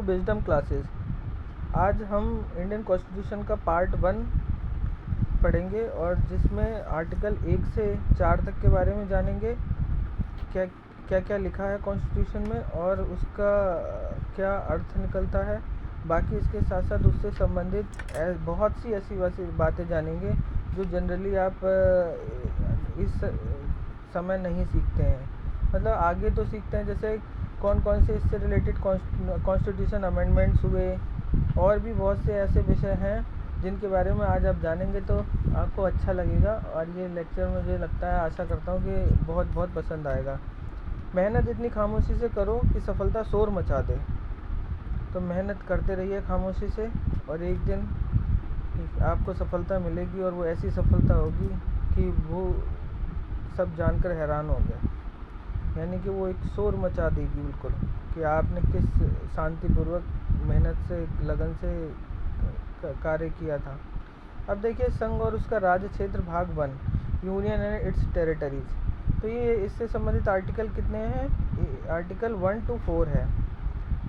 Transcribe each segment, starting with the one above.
Wisdom classes. आज हम Indian constitution का पार्ट 1 पढ़ेंगे और जिसमें आर्टिकल 1 से 4 तक के बारे में जानेंगे। क्या क्या क्या लिखा है कॉन्स्टिट्यूशन में और उसका क्या अर्थ निकलता है। बाकी इसके साथ साथ उससे संबंधित बहुत सी ऐसी बातें जानेंगे जो जनरली आप इस समय नहीं सीखते हैं। मतलब आगे तो सीखते हैं, जैसे कौन कौन से इससे रिलेटेड कॉन्स्टिट्यूशन अमेंडमेंट्स हुए और भी बहुत से ऐसे विषय हैं जिनके बारे में आज आप जानेंगे तो आपको अच्छा लगेगा। और ये लेक्चर मुझे लगता है, आशा करता हूँ कि बहुत बहुत पसंद आएगा। मेहनत इतनी खामोशी से करो कि सफलता शोर मचा दे। तो मेहनत करते रहिए खामोशी से और एक दिन आपको सफलता मिलेगी और वो ऐसी सफलता होगी कि वो सब जानकर हैरान होंगे। यानी कि वो एक शोर मचा देगी बिल्कुल कि आपने किस शांतिपूर्वक मेहनत से लगन से कार्य किया था। अब देखिए, संघ और उसका राज्य क्षेत्र भाग 1, यूनियन एंड इट्स टेरिटरीज। तो ये इससे संबंधित आर्टिकल कितने हैं? आर्टिकल 1 to 4 है।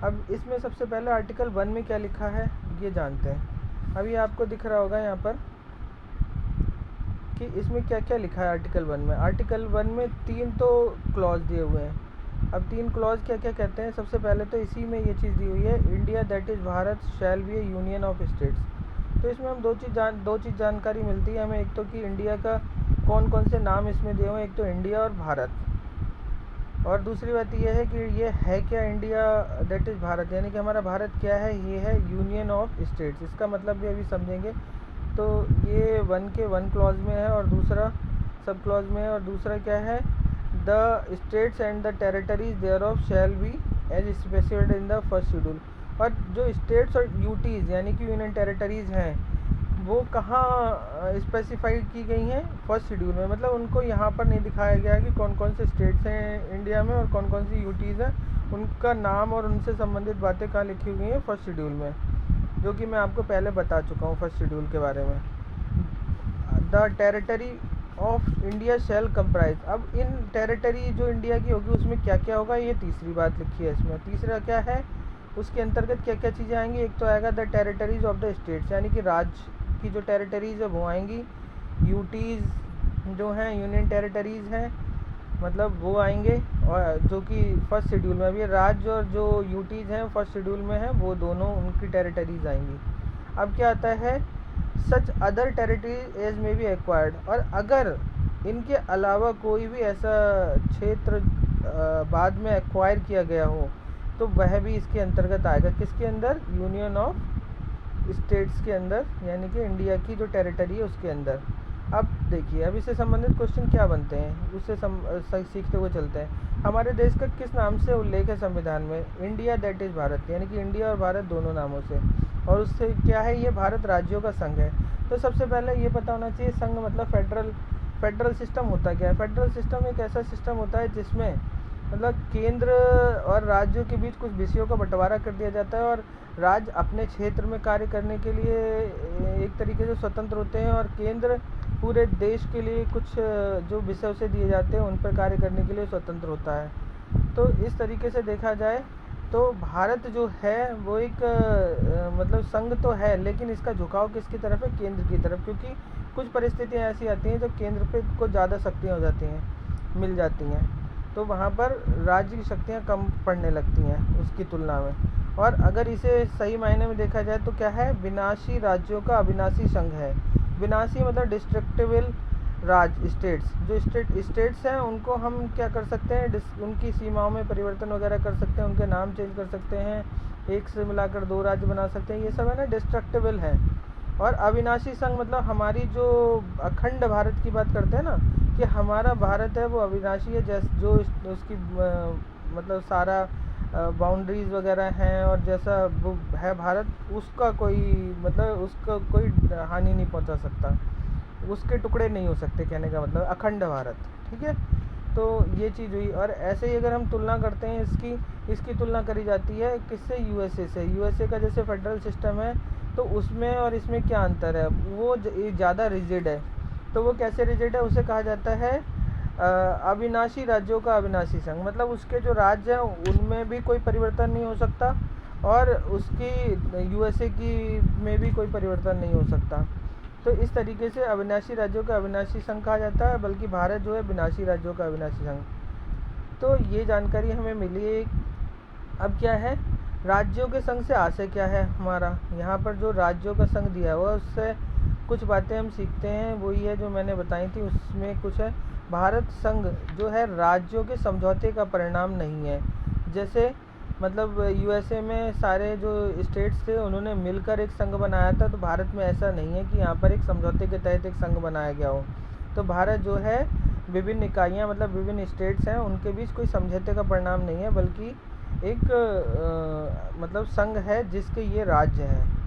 अब इसमें सबसे पहले आर्टिकल 1 में क्या लिखा है ये जानते हैं। अभी आपको दिख रहा होगा यहाँ पर कि इसमें क्या क्या लिखा है आर्टिकल 1 में। आर्टिकल 1 में 3 तो क्लॉज दिए हुए हैं। अब 3 क्लॉज क्या क्या कहते हैं? सबसे पहले तो इसी में ये चीज़ दी हुई है, India that is Bharat shall be A union of states. तो इसमें हम दो चीज़ जानकारी मिलती है हमें। एक तो कि इंडिया का कौन कौन से नाम इसमें दिए हुए हैं, एक तो इंडिया और भारत। और दूसरी बात यह है कि ये है क्या इंडिया दैट इज़ भारत, यानी कि हमारा भारत क्या है? ये है यूनियन ऑफ स्टेट्स। इसका मतलब भी अभी समझेंगे। तो ये 1 के 1 क्लॉज में है और दूसरा सब क्लॉज में है। और दूसरा क्या है? The states and the territories thereof shall be as specified in the first schedule. और जो स्टेट्स और यूटीज़ यानी कि यूनियन टेरिटरीज़ हैं वो कहाँ स्पेसिफाइड की गई हैं? फर्स्ट शेड्यूल में। मतलब उनको यहाँ पर नहीं दिखाया गया है कि कौन कौन से स्टेट्स हैं इंडिया में और कौन कौन सी यूटीज़ हैं। उनका नाम और उनसे संबंधित बातें कहाँ लिखी हुई हैं? फर्स्ट शेड्यूल में, जो कि मैं आपको पहले बता चुका हूँ फर्स्ट शेड्यूल के बारे में। The territory of India shall comprise. अब इन टेरिटरी जो इंडिया की होगी उसमें क्या क्या होगा, ये तीसरी बात लिखी है इसमें। तीसरा क्या है, उसके अंतर्गत क्या क्या चीज़ें आएंगी? एक तो आएगा the territories of the states, यानी कि राज्य की जो टेरिटरीज़ है वो आएंगी। यूटीज़ जो हैं यूनियन टेरिटरीज़ हैं, मतलब वो आएंगे, और जो कि फर्स्ट शेड्यूल में। अभी राज्य और जो यूटीज़ हैं फर्स्ट शेड्यूल में हैं, वो दोनों उनकी टेरिटरीज़ आएंगी। अब क्या आता है? सच अदर टेरिटरी एज में बी एक्वायर्ड। और अगर इनके अलावा कोई भी ऐसा क्षेत्र बाद में एक्वायर किया गया हो तो वह भी इसके अंतर्गत आएगा। किसके अंदर? यूनियन ऑफ स्टेट्स के अंदर, यानी कि इंडिया की जो टेरिटरी है उसके अंदर। अब देखिए, अब इससे संबंधित क्वेश्चन क्या बनते हैं उससे सीखते हुए चलते हैं। हमारे देश का किस नाम से उल्लेख है संविधान में? इंडिया दैट इज़ भारत, यानी कि इंडिया और भारत दोनों नामों से। और उससे क्या है? ये भारत राज्यों का संघ है। तो सबसे पहले ये पता होना चाहिए संघ मतलब फेडरल सिस्टम होता क्या है। फेडरल सिस्टम एक ऐसा सिस्टम होता है जिसमें मतलब केंद्र और राज्यों के बीच कुछ विषयों का बंटवारा कर दिया जाता है और राज्य अपने क्षेत्र में कार्य करने के लिए एक तरीके से स्वतंत्र होते हैं और केंद्र पूरे देश के लिए कुछ जो विषय उसे दिए जाते हैं उन पर कार्य करने के लिए स्वतंत्र होता है। तो इस तरीके से देखा जाए तो भारत जो है वो एक मतलब संघ तो है, लेकिन इसका झुकाव किसकी तरफ है? केंद्र की तरफ, क्योंकि कुछ परिस्थितियाँ ऐसी आती हैं जो केंद्र पे को ज़्यादा शक्तियाँ हो जाती हैं, मिल जाती हैं, तो वहाँ पर राज्य की शक्तियाँ कम पड़ने लगती हैं उसकी तुलना में। और अगर इसे सही मायने में देखा जाए तो क्या है? विनाशी राज्यों का अविनाशी संघ है। विनाशी मतलब डिस्ट्रक्टिबल राज्य स्टेट्स। जो स्टेट्स हैं उनको हम क्या कर सकते हैं? उनकी सीमाओं में परिवर्तन वगैरह कर सकते हैं, उनके नाम चेंज कर सकते हैं, एक से मिलाकर 2 राज्य बना सकते हैं। ये सब है ना डिस्ट्रक्टिबल है। और अविनाशी संघ मतलब हमारी जो अखंड भारत की बात करते हैं ना, कि हमारा भारत है वो अविनाशी है, जैसे जो उसकी मतलब सारा बाउंड्रीज़ वगैरह हैं और जैसा वो है भारत, उसका कोई मतलब उसका कोई हानि नहीं पहुंचा सकता, उसके टुकड़े नहीं हो सकते, कहने का मतलब अखंड भारत। ठीक है, तो ये चीज़ हुई। और ऐसे ही अगर हम तुलना करते हैं इसकी तुलना करी जाती है किससे? यूएसए से। यूएसए का जैसे फेडरल सिस्टम है तो उसमें और इसमें क्या अंतर है? वो ज़्यादा रिजिड है। तो वो कैसे रिजिड है? उसे कहा जाता है अविनाशी राज्यों का अविनाशी संघ। मतलब उसके जो राज्य हैं उनमें भी कोई परिवर्तन नहीं हो सकता और उसकी यूएसए की में भी कोई परिवर्तन नहीं हो सकता। तो इस तरीके से अविनाशी राज्यों का अविनाशी संघ कहा जाता है, बल्कि भारत जो है विनाशी राज्यों का अविनाशी संघ। तो ये जानकारी हमें मिली है। अब क्या है, राज्यों के संघ से आशय क्या है हमारा, यहाँ पर जो राज्यों का संघ दिया हुआ है उससे कुछ बातें हम सीखते हैं। वही है जो मैंने बताई थी, उसमें कुछ है। भारत संघ जो है राज्यों के समझौते का परिणाम नहीं है। जैसे मतलब यूएसए में सारे जो स्टेट्स थे उन्होंने मिलकर एक संघ बनाया था, तो भारत में ऐसा नहीं है कि यहाँ पर एक समझौते के तहत एक संघ बनाया गया हो। तो भारत जो है विभिन्न इकाइयाँ मतलब विभिन्न स्टेट्स हैं, उनके बीच कोई समझौते का परिणाम नहीं है, बल्कि एक मतलब संघ है जिसके ये राज्य हैं।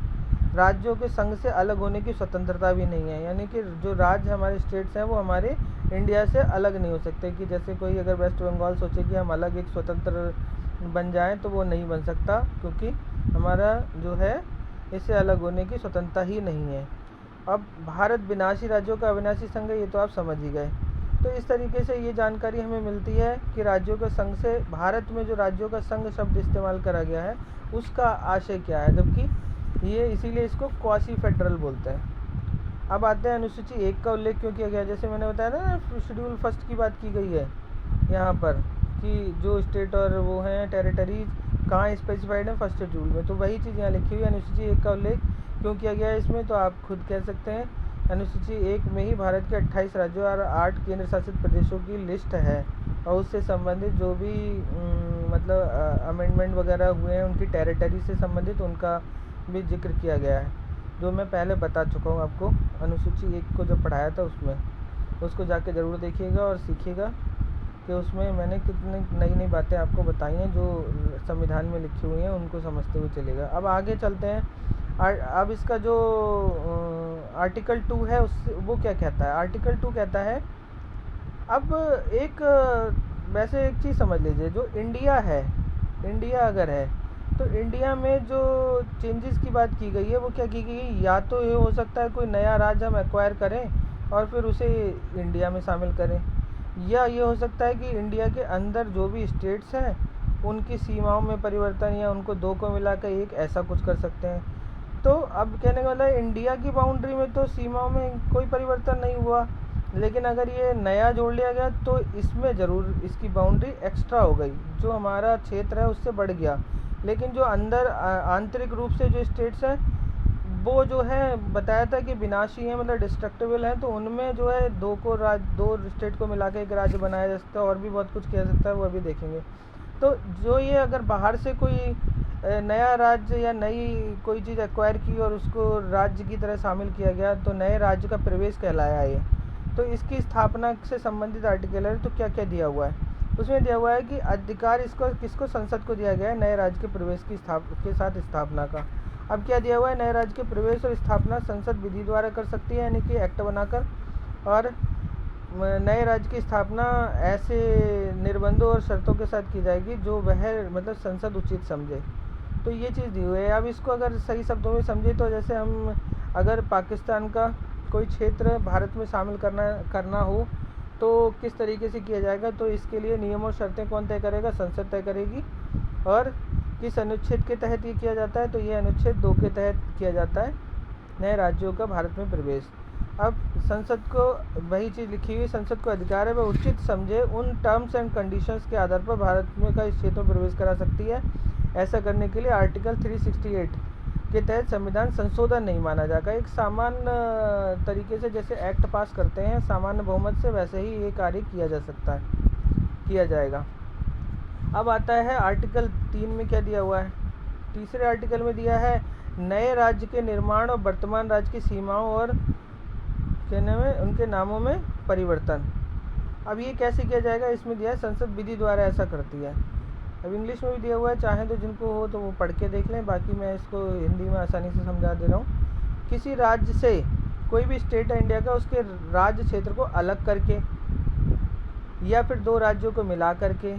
राज्यों के संघ से अलग होने की स्वतंत्रता भी नहीं है, यानी कि जो राज्य हमारे स्टेट्स हैं वो हमारे इंडिया से अलग नहीं हो सकते। कि जैसे कोई अगर वेस्ट बंगाल सोचे कि हम अलग एक स्वतंत्र बन जाएं तो वो नहीं बन सकता, क्योंकि हमारा जो है इससे अलग होने की स्वतंत्रता ही नहीं है। अब भारत विनाशी राज्यों का अविनाशी संघ है, ये तो आप समझ ही गए। तो इस तरीके से ये जानकारी हमें मिलती है कि राज्यों का संघ से भारत में जो राज्यों का संघ शब्द इस्तेमाल करा गया है उसका आशय क्या है, जबकि ये इसीलिए इसको क्वासी फेडरल बोलते हैं। अब आते हैं अनुसूची 1 का उल्लेख क्यों किया गया। जैसे मैंने बताया ना, शेड्यूल फर्स्ट की बात की गई है यहाँ पर कि जो स्टेट और वो हैं टेरिटरीज कहाँ स्पेसिफाइड है फर्स्ट शेड्यूल में, तो वही चीज़ यहाँ लिखी हुई है। अनुसूची 1 का उल्लेख क्यों किया गया है इसमें, तो आप खुद कह सकते हैं। अनुसूची 1 में ही भारत के 28 राज्यों और 8 केंद्र शासित प्रदेशों की लिस्ट है, और उससे संबंधित जो भी मतलब अमेंडमेंट वगैरह हुए हैं उनकी टेरिटरी से संबंधित उनका भी जिक्र किया गया है, जो मैं पहले बता चुका हूँ आपको अनुसूची 1 को जब पढ़ाया था उसमें। उसको जाके ज़रूर देखिएगा और सीखिएगा कि उसमें मैंने कितनी नई नई बातें आपको बताई हैं जो संविधान में लिखी हुई हैं, उनको समझते हुए चलेगा। अब आगे चलते हैं। अब इसका जो आर्टिकल 2 है उससे वो क्या कहता है। आर्टिकल 2 कहता है, अब एक वैसे एक चीज़ समझ लीजिए, जो इंडिया है, इंडिया अगर है तो इंडिया में जो चेंजेस की बात की गई है वो क्या की गई है, या तो ये हो सकता है कोई नया राज्य हम एक्वायर करें और फिर उसे इंडिया में शामिल करें, या ये हो सकता है कि इंडिया के अंदर जो भी स्टेट्स हैं उनकी सीमाओं में परिवर्तन, या उनको दो को मिलाकर एक ऐसा कुछ कर सकते हैं। तो अब कहने का मतलब इंडिया की बाउंड्री में तो सीमाओं में कोई परिवर्तन नहीं हुआ, लेकिन अगर ये नया जोड़ लिया गया तो इसमें ज़रूर इसकी बाउंड्री एक्स्ट्रा हो गई, जो हमारा क्षेत्र है उससे बढ़ गया। लेकिन जो अंदर आंतरिक रूप से जो स्टेट्स हैं वो जो है बताया था कि विनाशी हैं, मतलब डिस्ट्रक्टिबल हैं, तो उनमें जो है दो स्टेट को मिला के एक राज्य बनाया जा सकता है, और भी बहुत कुछ किया सकता है, वो अभी देखेंगे। तो जो ये अगर बाहर से कोई नया राज्य या नई कोई चीज़ एक्वायर की और उसको राज्य की तरह शामिल किया गया तो नए राज्य का प्रवेश कहलाया ये। तो इसकी स्थापना से संबंधित आर्टिकल है, तो क्या क्या दिया हुआ है उसमें दिया हुआ है कि अधिकार इसको किसको संसद को दिया गया है नए राज्य के प्रवेश के साथ स्थापना का। अब क्या दिया हुआ है, नए राज्य के प्रवेश और स्थापना संसद विधि द्वारा कर सकती है, यानी कि एक्ट बनाकर, और नए राज्य की स्थापना ऐसे निर्बंधों और शर्तों के साथ की जाएगी जो वह मतलब संसद उचित समझे। तो ये चीज़ दी हुई है। अब इसको अगर सही शब्दों में समझे तो जैसे हम अगर पाकिस्तान का कोई क्षेत्र भारत में शामिल करना हो तो किस तरीके से किया जाएगा, तो इसके लिए नियम और शर्तें कौन तय करेगा, संसद तय करेगी। और किस अनुच्छेद के तहत ये किया जाता है, तो ये अनुच्छेद 2 के तहत किया जाता है नए राज्यों का भारत में प्रवेश। अब संसद को वही चीज़ लिखी हुई, संसद को अधिकार है वह उचित समझे उन टर्म्स एंड कंडीशंस के आधार पर भारत में का इस क्षेत्र में प्रवेश करा सकती है। ऐसा करने के लिए आर्टिकल 368 के तहत संविधान संशोधन नहीं माना जाएगा। एक सामान्य तरीके से जैसे एक्ट पास करते हैं सामान्य बहुमत से, वैसे ही ये कार्य किया जा सकता है, किया जाएगा। अब आता है आर्टिकल 3 में क्या दिया हुआ है। तीसरे आर्टिकल में दिया है नए राज्य के निर्माण और वर्तमान राज्य की सीमाओं और कहने में उनके नामों में परिवर्तन। अब ये कैसे किया जाएगा, इसमें दिया है संसद विधि द्वारा ऐसा करती है। अब इंग्लिश में भी दिया हुआ है, चाहे तो जिनको हो तो वो पढ़ के देख लें, बाकी मैं इसको हिंदी में आसानी से समझा दे रहा हूँ। किसी राज्य से कोई भी स्टेट है इंडिया का उसके राज्य क्षेत्र को अलग करके, या फिर दो राज्यों को मिला करके,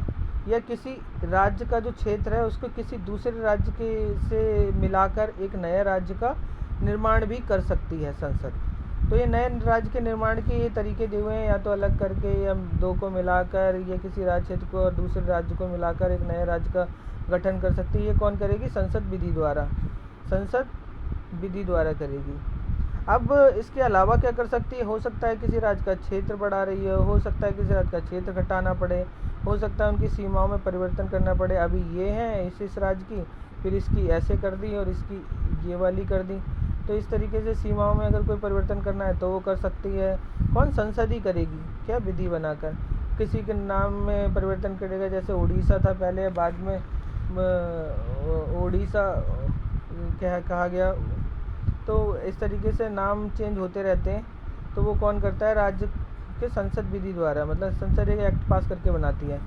या किसी राज्य का जो क्षेत्र है उसको किसी दूसरे राज्य के से मिलाकर एक नए राज्य का निर्माण भी कर सकती है संसद। तो ये नए राज्य के निर्माण के ये तरीके दिए हुए हैं, या तो अलग करके, या दो को मिलाकर, या किसी राज्य क्षेत्र को और दूसरे राज्य को मिलाकर एक नए राज्य का गठन कर सकती है। ये कौन करेगी? संसद विधि द्वारा, संसद विधि द्वारा करेगी। अब इसके अलावा क्या कर सकती है? हो सकता है किसी राज्य का क्षेत्र बढ़ा रही हो सकता है किसी राज्य का क्षेत्र घटाना पड़े, हो सकता है उनकी सीमाओं में परिवर्तन करना पड़े। अभी ये है इस राज्य की, फिर इसकी ऐसे कर दी और इसकी ये वाली कर दी। तो इस तरीके से सीमाओं में अगर कोई परिवर्तन करना है तो वो कर सकती है। कौन? संसद ही करेगी। क्या? विधि बनाकर। किसी के नाम में परिवर्तन करेगा, जैसे उड़ीसा था पहले, बाद में उड़ीसा क्या कहा गया। तो इस तरीके से नाम चेंज होते रहते हैं। तो वो कौन करता है? राज्य के संसद विधि द्वारा, मतलब संसद एक एक्ट पास करके बनाती है।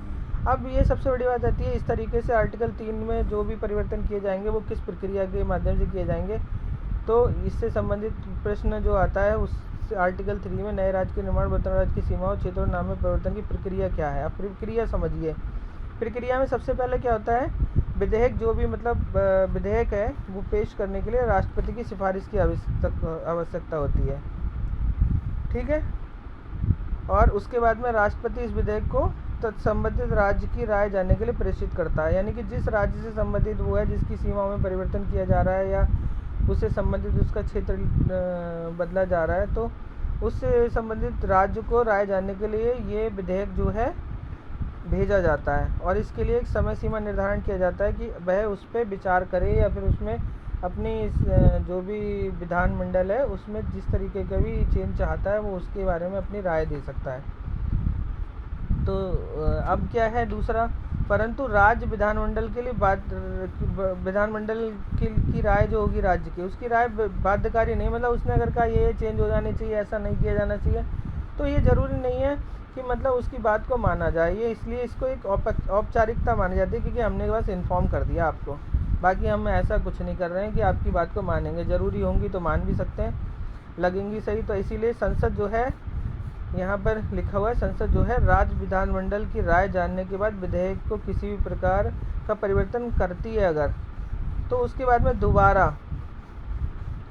अब ये सबसे बड़ी बात आती है, इस तरीके से आर्टिकल 3 में जो भी परिवर्तन किए जाएंगे वो किस प्रक्रिया के माध्यम से किए जाएंगे। तो इससे संबंधित प्रश्न जो आता है उस आर्टिकल 3 में नए राज्य के निर्माण, वर्तमान राज्य की सीमाओं, क्षेत्रों, नाम में परिवर्तन की प्रक्रिया क्या है। अब प्रक्रिया समझिए। प्रक्रिया में सबसे पहले क्या होता है? विधेयक, जो भी मतलब विधेयक है वो पेश करने के लिए राष्ट्रपति की सिफारिश की आवश्यकता होती है। ठीक है। और उसके बाद में राष्ट्रपति इस विधेयक को संबंधित राज्य की राय जानने के लिए प्रेषित करता है। यानी कि जिस राज्य से संबंधित वो है, जिसकी सीमाओं में परिवर्तन किया जा रहा है या उससे संबंधित उसका क्षेत्र बदला जा रहा है, तो उससे संबंधित राज्य को राय जानने के लिए ये विधेयक जो है भेजा जाता है। और इसके लिए एक समय सीमा निर्धारण किया जाता है कि वह उस पर विचार करे या फिर उसमें अपनी जो भी विधानमंडल है उसमें जिस तरीके का भी चेंज चाहता है वो उसके बारे में अपनी राय दे सकता है। तो अब क्या है दूसरा, परंतु राज्य विधानमंडल के लिए विधानमंडल की राय जो होगी राज्य की, उसकी राय बाध्यकारी नहीं। मतलब उसने अगर कहा ये चेंज हो जानी चाहिए, ऐसा नहीं किया जाना चाहिए, तो ये ज़रूरी नहीं है कि मतलब उसकी बात को माना जाए। ये इसलिए इसको एक औपचारिकता मानी जाती है, क्योंकि हमने बस इन्फॉर्म कर दिया आपको। बाकी हम ऐसा कुछ नहीं कर रहे हैं कि आपकी बात को मानेंगे। ज़रूरी होंगी तो मान भी सकते हैं, लगेंगी सही। तो इसीलिए संसद जो है, यहाँ पर लिखा हुआ है, संसद जो है राज्य विधानमंडल की राय जानने के बाद विधेयक को किसी भी प्रकार का परिवर्तन करती है अगर, तो उसके बाद में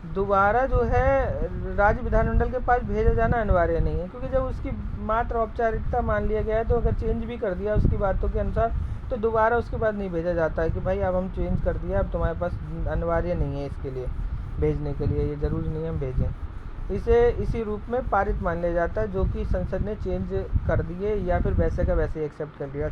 दोबारा जो है राज्य विधानमंडल के पास भेजा जाना अनिवार्य नहीं है। क्योंकि जब उसकी मात्र औपचारिकता मान लिया गया है, तो अगर चेंज भी कर दिया उसकी बातों के अनुसार, तो दोबारा उसके बाद नहीं भेजा जाता है कि भाई अब हम चेंज कर दिया, अब तुम्हारे पास अनिवार्य नहीं है इसके लिए भेजने के लिए, ये ज़रूरी नहीं हम भेजें। इसे इसी रूप में पारित मान लिया जाता है, जो कि संसद ने चेंज कर दिए या फिर वैसे का वैसे एक्सेप्ट कर लिया।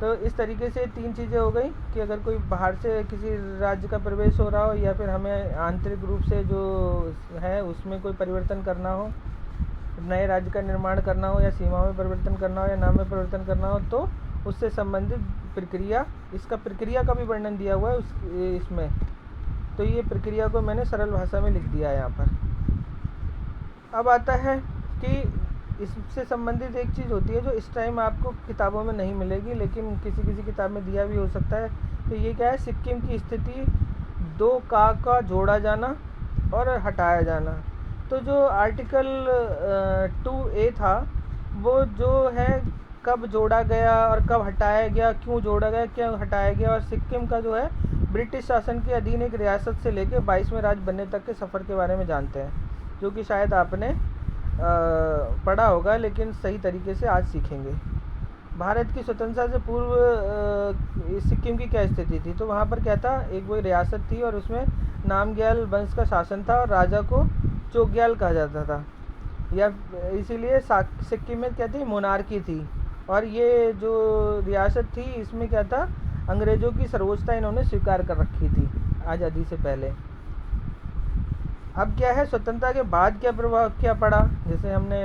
तो इस तरीके से 3 चीज़ें हो गई कि अगर कोई बाहर से किसी राज्य का प्रवेश हो रहा हो, या फिर हमें आंतरिक रूप से जो है उसमें कोई परिवर्तन करना हो, नए राज्य का निर्माण करना हो, या सीमाओं में परिवर्तन करना हो, या नाम में परिवर्तन करना हो, तो उससे संबंधित प्रक्रिया, इसका प्रक्रिया का भी वर्णन दिया हुआ है इसमें। तो ये प्रक्रिया को मैंने सरल भाषा में लिख दिया है यहाँ पर। अब आता है कि इससे संबंधित एक चीज़ होती है जो इस टाइम आपको किताबों में नहीं मिलेगी, लेकिन किसी किताब में दिया भी हो सकता है। तो ये क्या है? सिक्किम की स्थिति 2 का जोड़ा जाना और हटाया जाना। तो जो आर्टिकल 2A था, वो जो है कब जोड़ा गया और कब हटाया गया, क्यों जोड़ा गया, क्यों हटाया गया, और सिक्किम का जो है ब्रिटिश शासन के अधीन एक रियासत से लेकर 22वें राज्य बनने तक के सफ़र के बारे में जानते हैं, जो कि शायद आपने पढ़ा होगा, लेकिन सही तरीके से आज सीखेंगे। भारत की स्वतंत्रता से पूर्व सिक्किम की क्या स्थिति थी? तो वहाँ पर क्या था? एक वो रियासत थी और उसमें नामग्याल वंश का शासन था और राजा को चोग्याल कहा जाता था, या इसीलिए सिक्किम में क्या थी? मोनार्की थी। और ये जो रियासत थी इसमें क्या था? अंग्रेज़ों की सर्वोच्चता इन्होंने स्वीकार कर रखी थी आज़ादी से पहले। अब क्या है? स्वतंत्रता के बाद क्या प्रभाव क्या पड़ा? जैसे हमने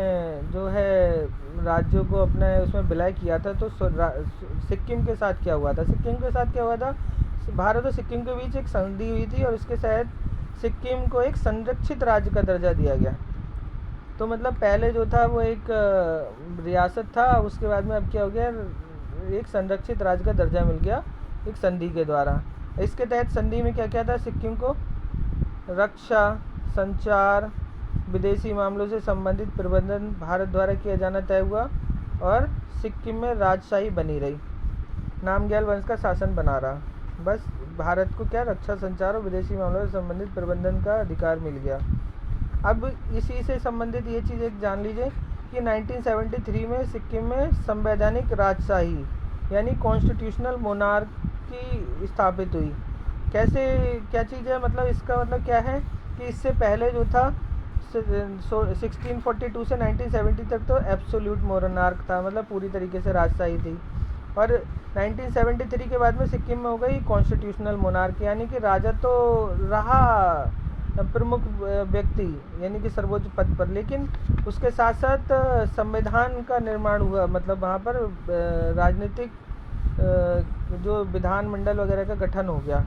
जो है राज्यों को अपने उसमें विलय किया था, तो सिक्किम के साथ क्या हुआ था? सिक्किम के साथ क्या हुआ था? भारत और सिक्किम के बीच एक संधि हुई थी और इसके तहत सिक्किम को एक संरक्षित राज्य का दर्जा दिया गया। तो मतलब पहले जो था वो एक रियासत था, उसके बाद में अब क्या हो गया? एक संरक्षित राज्य का दर्जा मिल गया एक संधि के द्वारा। इसके तहत संधि में क्या क्या था? सिक्किम को रक्षा, संचार, विदेशी मामलों से संबंधित प्रबंधन भारत द्वारा किया जाना तय हुआ और सिक्किम में राजशाही बनी रही, नामग्याल वंश का शासन बना रहा। बस भारत को क्या? रक्षा, संचार और विदेशी मामलों से संबंधित प्रबंधन का अधिकार मिल गया। अब इसी से संबंधित ये चीज़ एक जान लीजिए कि 1973 में सिक्किम में संवैधानिक राजशाही यानी कॉन्स्टिट्यूशनल मोनार्क की स्थापित हुई। कैसे, क्या चीज़ है, मतलब इसका मतलब क्या है कि इससे पहले जो था 1642 से 1970 तक तो एब्सोल्यूट मोनार्क था, मतलब पूरी तरीके से राजशाही थी। और 1973 के बाद में सिक्किम में हो गई कॉन्स्टिट्यूशनल मोनार्क, यानी कि राजा तो रहा प्रमुख व्यक्ति यानी कि सर्वोच्च पद पर, लेकिन उसके साथ साथ संविधान का निर्माण हुआ, मतलब वहाँ पर राजनीतिक जो विधानमंडल वगैरह का गठन हो गया।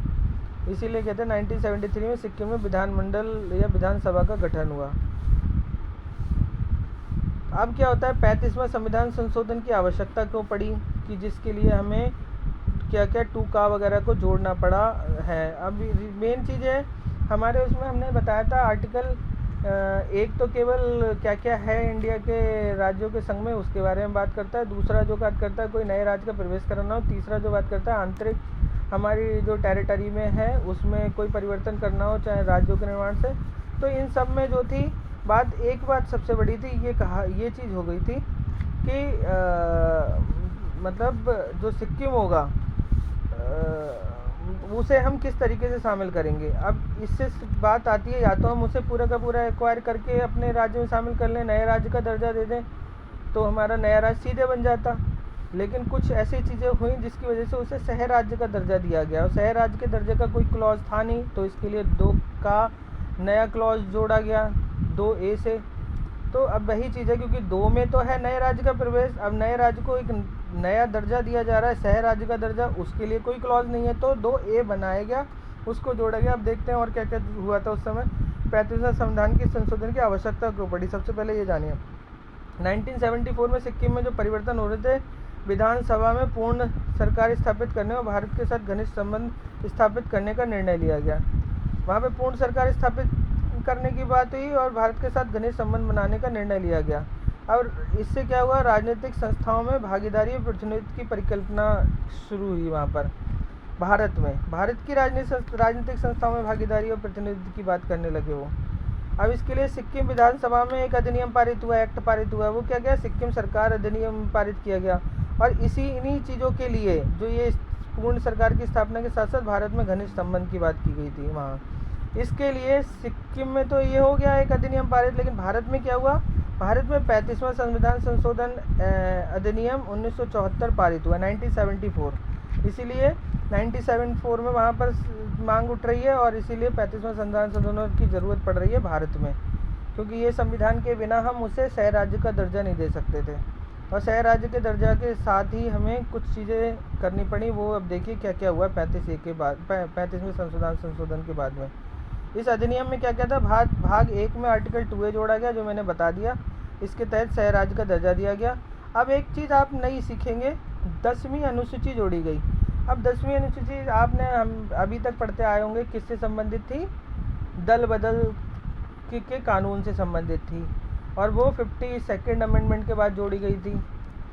इसीलिए कहते हैं 1973 में सिक्किम में विधानमंडल या विधानसभा का गठन हुआ। अब क्या होता है, 35वां संविधान संशोधन की आवश्यकता क्यों पड़ी, कि जिसके लिए हमें क्या क्या टू का वगैरह को जोड़ना पड़ा है। अब मेन चीज़ है हमारे उसमें हमने बताया था आर्टिकल एक तो केवल क्या क्या है इंडिया के राज्यों के संघ में उसके बारे में बात करता है, दूसरा जो बात करता है कोई नए राज्य का प्रवेश करना हो, तीसरा जो बात करता है आंतरिक हमारी जो टेरिटरी में है उसमें कोई परिवर्तन करना हो चाहे राज्यों के निर्माण से। तो इन सब में जो थी बात, एक बात सबसे बड़ी थी, ये चीज़ हो गई थी कि मतलब जो सिक्किम होगा उसे हम किस तरीके से शामिल करेंगे। अब इससे बात आती है या तो हम उसे पूरा का पूरा एक्वायर करके अपने राज्य में शामिल कर लें, नए राज्य का दर्जा दे दें तो हमारा नया राज्य सीधे बन जाता, लेकिन कुछ ऐसी चीज़ें हुई जिसकी वजह से उसे शहर राज्य का दर्जा दिया गया और शहर राज्य के दर्जे का कोई क्लॉज था नहीं, तो इसके लिए 2 का नया क्लॉज जोड़ा गया 2A से। तो अब वही चीज़ है, क्योंकि 2 में तो है नए राज्य का प्रवेश, अब नए राज्य को एक नया दर्जा दिया जा रहा है शहर राज्य का दर्जा, उसके लिए कोई क्लॉज नहीं है, तो 2A बनाया गया, उसको जोड़ा गया। अब देखते हैं और क्या क्या हुआ था उस समय। 35वें संविधान की संशोधन की आवश्यकता क्यों पड़ी, सबसे पहले ये जानिए। 1974 में सिक्किम में जो परिवर्तन हो रहे थे, विधानसभा में पूर्ण सरकार स्थापित करने और भारत के साथ घनिष्ठ संबंध स्थापित करने का निर्णय लिया गया। वहाँ पे पूर्ण सरकार स्थापित करने की बात हुई और भारत के साथ घनिष्ठ संबंध बनाने का निर्णय लिया गया। और इससे क्या हुआ, राजनीतिक संस्थाओं में भागीदारी और प्रतिनिधित्व की परिकल्पना शुरू हुई। वहाँ पर भारत की राजनीतिक संस्थाओं में भागीदारी और प्रतिनिधित्व की बात करने लगे वो। अब इसके लिए सिक्किम विधानसभा में एक अधिनियम पारित हुआ, एक्ट पारित हुआ, वो क्या गया, सिक्किम सरकार अधिनियम पारित किया गया। और इन्हीं चीज़ों के लिए जो ये पूर्ण सरकार की स्थापना के साथ साथ भारत में घनिष्ठ संबंध की बात की गई थी वहाँ, इसके लिए सिक्किम में तो ये हो गया एक अधिनियम पारित, लेकिन भारत में क्या हुआ, भारत में 35वां संविधान संशोधन अधिनियम 1974 पारित हुआ 1974। इसीलिए 1974 में वहाँ पर मांग उठ रही है और इसीलिए 35वां संविधान संशोधन की ज़रूरत पड़ रही है भारत में, क्योंकि ये संविधान के बिना हम उसे शहर राज्य का दर्जा नहीं दे सकते थे और शहर राज्य के दर्जा के साथ ही हमें कुछ चीज़ें करनी पड़ी। वो अब देखिए क्या क्या हुआ 35A के बाद, 35वें संविधान संशोधन के बाद में। इस अधिनियम में क्या क्या था, भाग 1 में आर्टिकल 2A जोड़ा गया जो मैंने बता दिया, इसके तहत शहर राज्य का दर्जा दिया गया। अब एक चीज़ आप नई सीखेंगे, 10वीं अनुसूची जोड़ी गई। अब 10वीं अनुसूची आपने हम अभी तक पढ़ते आए होंगे किससे संबंधित थी, दल बदल के कानून से संबंधित थी और वो 52nd अमेंडमेंट के बाद जोड़ी गई थी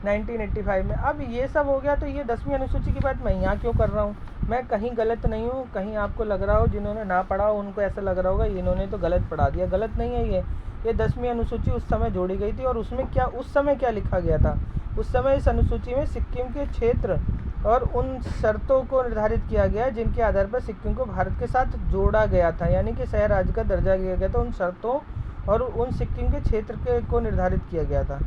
1985 में। अब ये सब हो गया तो ये 10वीं अनुसूची की बात मैं यहाँ क्यों कर रहा हूँ, मैं कहीं गलत नहीं हूँ, कहीं आपको लग रहा हो जिन्होंने ना पढ़ा हो उनको ऐसा लग रहा होगा इन्होंने तो गलत पढ़ा दिया, गलत नहीं है ये 10वीं अनुसूची उस समय जोड़ी गई थी। और उसमें क्या उस समय क्या लिखा गया था, उस समय इस अनुसूची में सिक्किम के क्षेत्र और उन शर्तों को निर्धारित किया गया जिनके आधार पर सिक्किम को भारत के साथ जोड़ा गया था, यानी कि शहर राज्य का दर्जा दिया गया था। उन शर्तों और उन सिक्किम के क्षेत्र को निर्धारित किया गया था।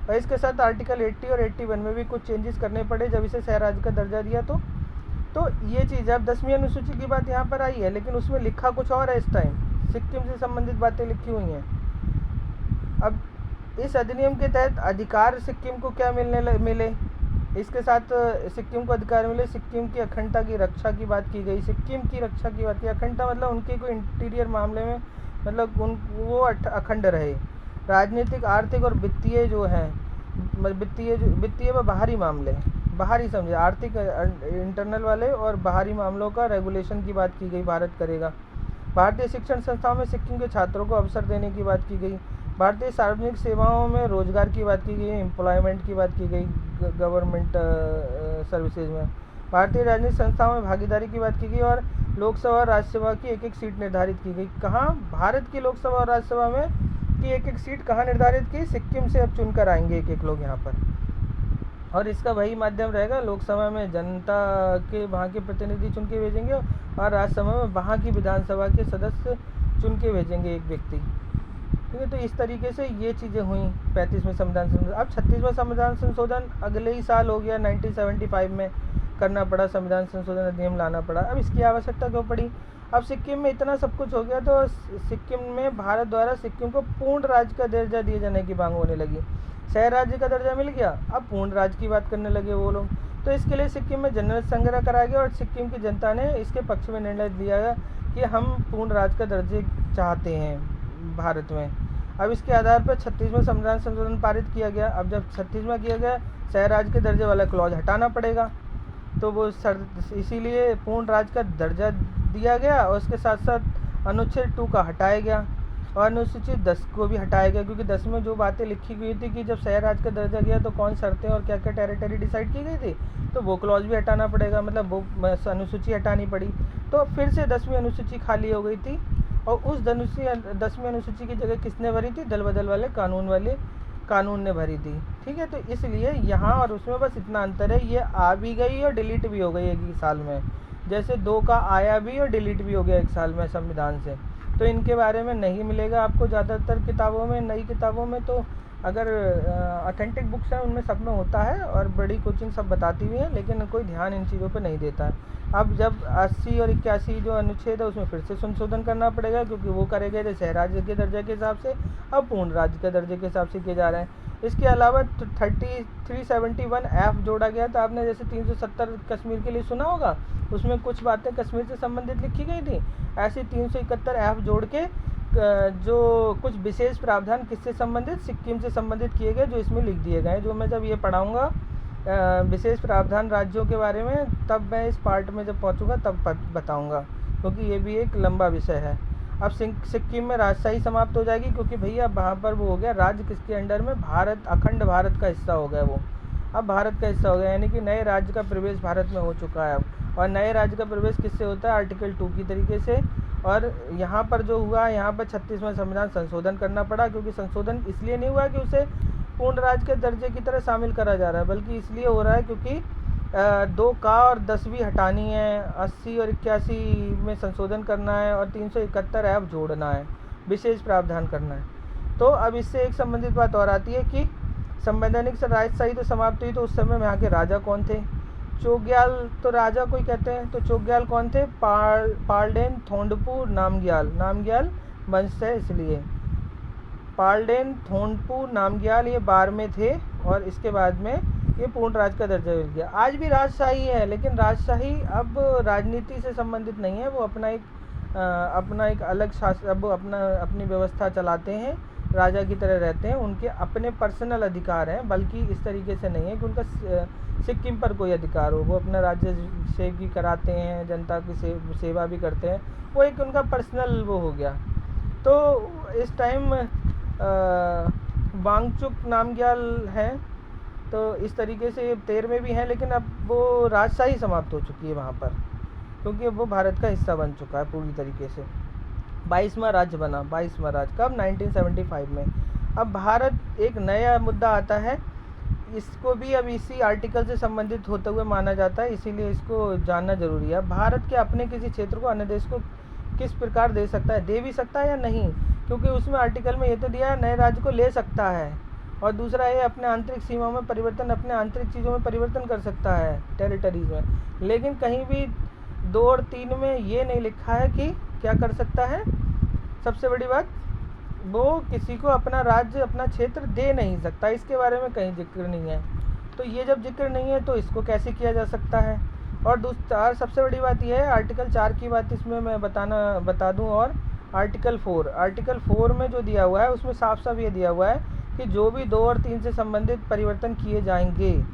और इसके साथ आर्टिकल 80 और 81 में भी कुछ चेंजेस करने पड़े जब इसे शहर राज्य का दर्जा दिया। तो ये चीज़ अब 10वीं अनुसूची की बात यहाँ पर आई है, लेकिन उसमें लिखा कुछ और है। इस टाइम सिक्किम से संबंधित बातें लिखी हुई हैं। अब इस अधिनियम के तहत अधिकार सिक्किम को क्या मिले, इसके साथ सिक्किम को अधिकार मिले, सिक्किम की अखंडता की रक्षा की बात की गई। सिक्किम की रक्षा की बात की, अखंडता मतलब उनके कोई इंटीरियर मामले में मतलब वो अखंड रहे। राजनीतिक, आर्थिक और वित्तीय जो है, वित्तीय व बाहरी मामले, बाहरी समझे, आर्थिक इंटरनल वाले और बाहरी मामलों का रेगुलेशन की बात की गई, भारत करेगा। भारतीय शिक्षण संस्थाओं में सिक्किम के छात्रों को अवसर देने की बात की गई। भारतीय सार्वजनिक सेवाओं में रोजगार की बात की गई, एम्प्लॉयमेंट की बात की गई गवर्नमेंट सर्विसेज में। भारतीय राजनीतिक संस्थाओं में भागीदारी की बात की गई और लोकसभा और राज्यसभा की एक एक सीट निर्धारित की गई। कहाँ, भारत की लोकसभा और राज्यसभा में की एक एक सीट कहाँ निर्धारित की, सिक्किम से अब चुनकर आएंगे एक एक लोग यहाँ पर। और इसका वही माध्यम रहेगा, लोकसभा में जनता के वहाँ के प्रतिनिधि चुन के भेजेंगे और राज्यसभा में वहाँ की विधानसभा के सदस्य चुन के भेजेंगे एक व्यक्ति। ठीक है, तो इस तरीके से ये चीज़ें हुई 35वें संविधान संशोधन। अब 36वां संविधान संशोधन अगले ही साल हो गया, 1975 में करना पड़ा, संविधान संशोधन अधिनियम लाना पड़ा। अब इसकी आवश्यकता क्यों पड़ी? अब सिक्किम में इतना सब कुछ हो गया तो सिक्किम में भारत द्वारा सिक्किम को पूर्ण राज्य का दर्जा दिए जाने की मांग होने लगी। शहर राज्य का दर्जा मिल गया, अब पूर्ण राज्य की बात करने लगे वो लोग। तो इसके लिए सिक्किम में जनमत संग्रह कराया गया और सिक्किम की जनता ने इसके पक्ष में निर्णय लिया गया कि हम पूर्ण राज्य का दर्जे चाहते हैं भारत में। अब इसके आधार पर 36वां संविधान संशोधन पारित किया गया। अब जब 36वां किया गया, शहर राज्य के दर्जे वाला क्लॉज हटाना पड़ेगा, तो वो इसीलिए पूर्ण राज्य का दर्जा दिया गया और उसके साथ साथ अनुच्छेद 2 का हटाया गया और अनुसूचित 10 को भी हटाया गया, क्योंकि 10 में जो बातें लिखी गई थी कि जब शहर राज्य का दर्जा गया तो कौन शर्तें और क्या क्या टेरिटरी डिसाइड की गई थी, तो वो क्लॉज भी हटाना पड़ेगा, मतलब वो अनुसूची हटानी पड़ी। तो फिर से 10वीं अनुसूची खाली हो गई थी और उस 10वीं अनुसूची की जगह किसने भरी थी? दल बदल वाले कानून ने भरी थी। ठीक है, तो इसलिए यहाँ और उसमें बस इतना अंतर है, ये आ भी गई और डिलीट भी हो गई एक ही साल में, जैसे 2 का आया भी और डिलीट भी हो गया एक साल में संविधान से। तो इनके बारे में नहीं मिलेगा आपको ज़्यादातर किताबों में, नई किताबों में। तो अगर ऑथेंटिक बुक्स हैं उनमें सब में होता है और बड़ी कोचिंग सब बताती भी हैं, लेकिन कोई ध्यान इन चीज़ों पे नहीं देता है। अब जब 80 और 81 जो अनुच्छेद है उसमें फिर से संशोधन करना पड़ेगा, क्योंकि वो करे गए थे शहर राज्य के दर्जे के हिसाब से, अब पूर्ण राज्य के दर्जे के हिसाब से किए जा रहे हैं। इसके अलावा 371F जोड़ा गया था। आपने जैसे 370 कश्मीर के लिए सुना होगा, उसमें कुछ बातें कश्मीर से संबंधित लिखी गई थी। ऐसे 371F जोड़ के जो कुछ विशेष प्रावधान किससे संबंधित, सिक्किम से संबंधित किए गए, जो इसमें लिख दिए गए, जो मैं जब ये पढ़ाऊँगा विशेष प्रावधान राज्यों के बारे में, तब मैं इस पार्ट में जब पहुँचूँगा तब बताऊँगा, क्योंकि ये भी एक लंबा विषय है। अब सिक्किम में राजशाही समाप्त हो जाएगी, क्योंकि भैया वहाँ पर वो हो गया राज्य किसके अंडर में, भारत, अखंड भारत का हिस्सा हो गया वो, अब भारत का हिस्सा हो गया, यानी कि नए राज्य का प्रवेश भारत में हो चुका है अब। और नए राज्य का प्रवेश किससे होता है? आर्टिकल 2 की तरीके से। और यहाँ पर जो हुआ, यहाँ पर 36वां संविधान संशोधन करना पड़ा, क्योंकि संशोधन इसलिए नहीं हुआ कि उसे पूर्ण राज्य के दर्जे की तरह शामिल करा जा रहा है, बल्कि इसलिए हो रहा है क्योंकि 2 का और 10वीं हटानी है, 80 और 81 में संशोधन करना है और 371F जोड़ना है, विशेष प्रावधान करना है। तो अब इससे एक संबंधित बात और आती है कि संवैधानिक से राजशाही तो समाप्त हुई, तो उस समय में यहाँ के राजा कौन थे? चोग्याल तो राजा कोई कहते हैं, तो चोग्याल कौन थे? पालडेन थोंडपू नामग्याल वंश है, इसलिए पालडेन थोंडपू नामग्याल ये बार में थे और इसके बाद में ये पूर्ण राज्य का दर्जा मिल गया। आज भी राजशाही है, लेकिन राजशाही अब राजनीति से संबंधित नहीं है, वो अपना एक अलग शासन, अब वो अपनी व्यवस्था चलाते हैं, राजा की तरह रहते हैं, उनके अपने पर्सनल अधिकार हैं, बल्कि इस तरीके से नहीं है कि उनका सिक्किम पर कोई अधिकार हो। वो अपना राज्य सेवकी कराते हैं, जनता की सेवा भी करते हैं, वो एक उनका पर्सनल वो हो गया। तो इस टाइम वांगचुक नामग्याल हैं, तो इस तरीके से 13 भी हैं, लेकिन अब वो राजशाही समाप्त हो चुकी है वहाँ पर, क्योंकि वो भारत का हिस्सा बन चुका है पूरी तरीके से। 22वां राज्य बना, 22वां राज्य कब? 1975 में। अब भारत, एक नया मुद्दा आता है, इसको भी अब इसी आर्टिकल से संबंधित होते हुए माना जाता है, इसीलिए इसको जानना जरूरी है। भारत के अपने किसी क्षेत्र को अन्य देश को किस प्रकार दे सकता है, दे भी सकता है या नहीं, क्योंकि उसमें आर्टिकल में ये तो दिया है नए राज्य को ले सकता है, और दूसरा ये अपने आंतरिक सीमाओं में परिवर्तन, अपने आंतरिक चीज़ों में परिवर्तन कर सकता है, टेरिटरीज में। लेकिन कहीं भी 2 और 3 में ये नहीं लिखा है कि क्या कर सकता है। सबसे बड़ी बात, वो किसी को अपना राज्य, अपना क्षेत्र दे नहीं सकता, इसके बारे में कहीं जिक्र नहीं है। तो ये जब जिक्र नहीं है तो इसको कैसे किया जा सकता है। और दूसरा, सबसे बड़ी बात यह है, आर्टिकल 4 की बात इसमें मैं बता दूं। और आर्टिकल 4 में जो दिया हुआ है उसमें साफ साफ ये दिया हुआ है कि जो भी 2 और 3 से संबंधित परिवर्तन किए जाएंगे,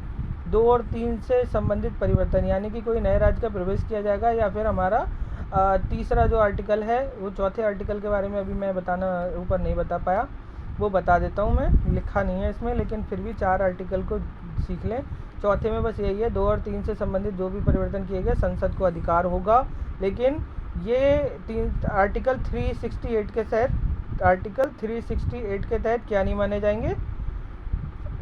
2 और 3 से संबंधित परिवर्तन, यानी कि कोई नए राज्य का प्रवेश किया जाएगा, या फिर हमारा तीसरा जो आर्टिकल है, वो चौथे आर्टिकल के बारे में अभी मैं ऊपर नहीं बता पाया, वो बता देता हूँ मैं, लिखा नहीं है इसमें, लेकिन फिर भी 4 आर्टिकल को सीख लें। चौथे में बस यही है, 2 और 3 से संबंधित जो भी परिवर्तन किए गए संसद को अधिकार होगा, लेकिन ये आर्टिकल 368 के तहत क्या नहीं माने जाएंगे,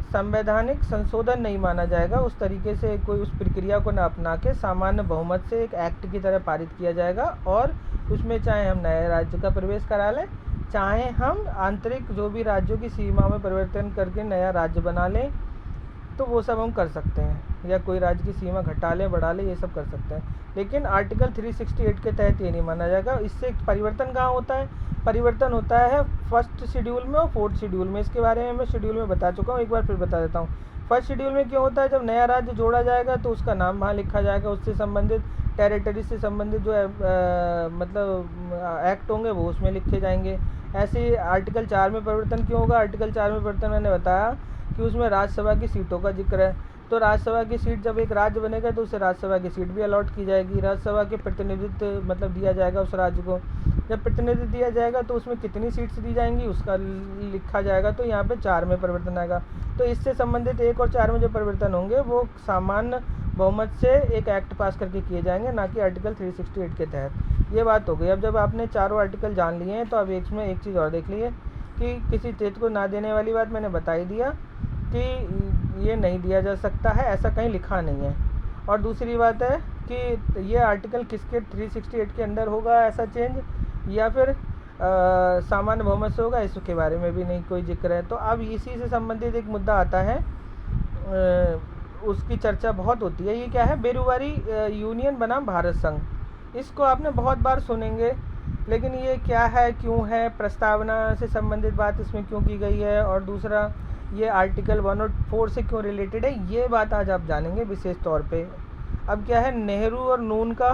संवैधानिक संशोधन नहीं माना जाएगा। उस तरीके से कोई उस प्रक्रिया को न अपना के सामान्य बहुमत से एक एक्ट की तरह पारित किया जाएगा, और उसमें चाहे हम नए राज्य का प्रवेश करा लें, चाहे हम आंतरिक जो भी राज्यों की सीमा में परिवर्तन करके नया राज्य बना लें, तो वो सब हम कर सकते हैं, या कोई राज्य की सीमा घटा लें, बढ़ा लें, ये सब कर सकते हैं। लेकिन आर्टिकल 368 के तहत ये नहीं माना जाएगा। इससे परिवर्तन कहाँ होता है? परिवर्तन होता है फर्स्ट शेड्यूल में और फोर्थ शेड्यूल में। इसके बारे में मैं शेड्यूल में बता चुका हूँ, एक बार फिर बता देता हूँ। फर्स्ट शेड्यूल में क्या होता है, जब नया राज्य जोड़ा जाएगा तो उसका नाम वहाँ लिखा जाएगा, उससे संबंधित टेरिटरी से संबंधित जो मतलब एक्ट होंगे वो उसमें लिखे जाएंगे। ऐसे ही आर्टिकल 4 में परिवर्तन क्यों होगा? आर्टिकल 4 में परिवर्तन मैंने बताया कि उसमें राज्यसभा की सीटों का जिक्र है। तो राज्यसभा की सीट, जब एक राज्य बनेगा तो उसे राज्यसभा की सीट भी अलॉट की जाएगी, राज्यसभा के प्रतिनिधित्व मतलब दिया जाएगा उस राज्य को। जब प्रतिनिधित्व दिया जाएगा तो उसमें कितनी सीट्स दी जाएंगी उसका लिखा जाएगा। तो यहाँ पे 4 में परिवर्तन आएगा। तो इससे संबंधित 1 और 4 में जो परिवर्तन होंगे वो सामान्य बहुमत से एक एक्ट पास करके किए जाएंगे, ना कि आर्टिकल 368 के तहत। ये बात हो गई। अब जब आपने चारों आर्टिकल जान लिए हैं तो अब इसमें एक चीज़ और देख लीजिए कि किसी क्षेत्र को ना देने वाली बात मैंने बता ही दिया कि ये नहीं दिया जा सकता है, ऐसा कहीं लिखा नहीं है। और दूसरी बात है कि ये आर्टिकल किसके 368 के अंदर होगा ऐसा चेंज, या फिर सामान्य बहुमत से होगा, इसके बारे में भी नहीं कोई जिक्र है। तो अब इसी से संबंधित एक मुद्दा आता है, उसकी चर्चा बहुत होती है। ये क्या है? बेरुवारी यूनियन बनाम भारत संघ। इसको आपने बहुत बार सुनेंगे, लेकिन ये क्या है, क्यों है, प्रस्तावना से संबंधित बात इसमें क्यों की गई है, और दूसरा ये आर्टिकल 104 से क्यों रिलेटेड है, ये बात आज आप जानेंगे विशेष तौर पे। अब क्या है, नेहरू और नून का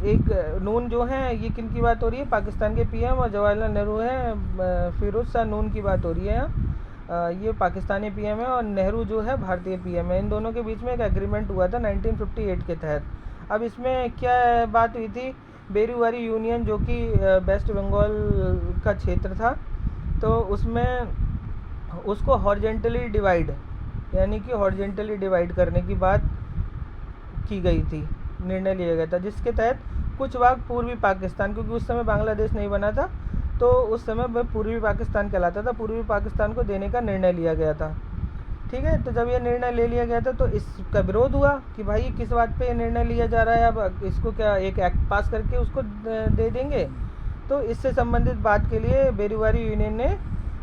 एक नून जो है, ये किन की बात हो रही है? पाकिस्तान के पीएम, और जवाहरलाल नेहरू हैं, फिरोज शाह नून की बात हो रही है। ये पाकिस्तानी पीएम है और नेहरू जो है भारतीय पीएम है। इन दोनों के बीच में एक एग्रीमेंट हुआ था 1958 के तहत। अब इसमें क्या बात हुई थी? बेरुवारी यूनियन जो कि वेस्ट बंगाल का क्षेत्र था, तो उसमें उसको हॉरिजेंटली डिवाइड, यानी कि हॉरिजेंटली डिवाइड करने की बात की गई थी, निर्णय लिया गया था, जिसके तहत कुछ भाग पूर्वी पाकिस्तान, क्योंकि उस समय बांग्लादेश नहीं बना था, तो उस समय वह पूर्वी पाकिस्तान कहलाता था, पूर्वी पाकिस्तान को देने का निर्णय लिया गया था। ठीक है, तो जब ये निर्णय ले लिया गया था तो इसका विरोध हुआ कि भाई किस बात पे ये निर्णय लिया जा रहा है, अब इसको क्या एक एक्ट पास करके उसको दे देंगे? तो इससे संबंधित बात के लिए बेरुवारी यूनियन ने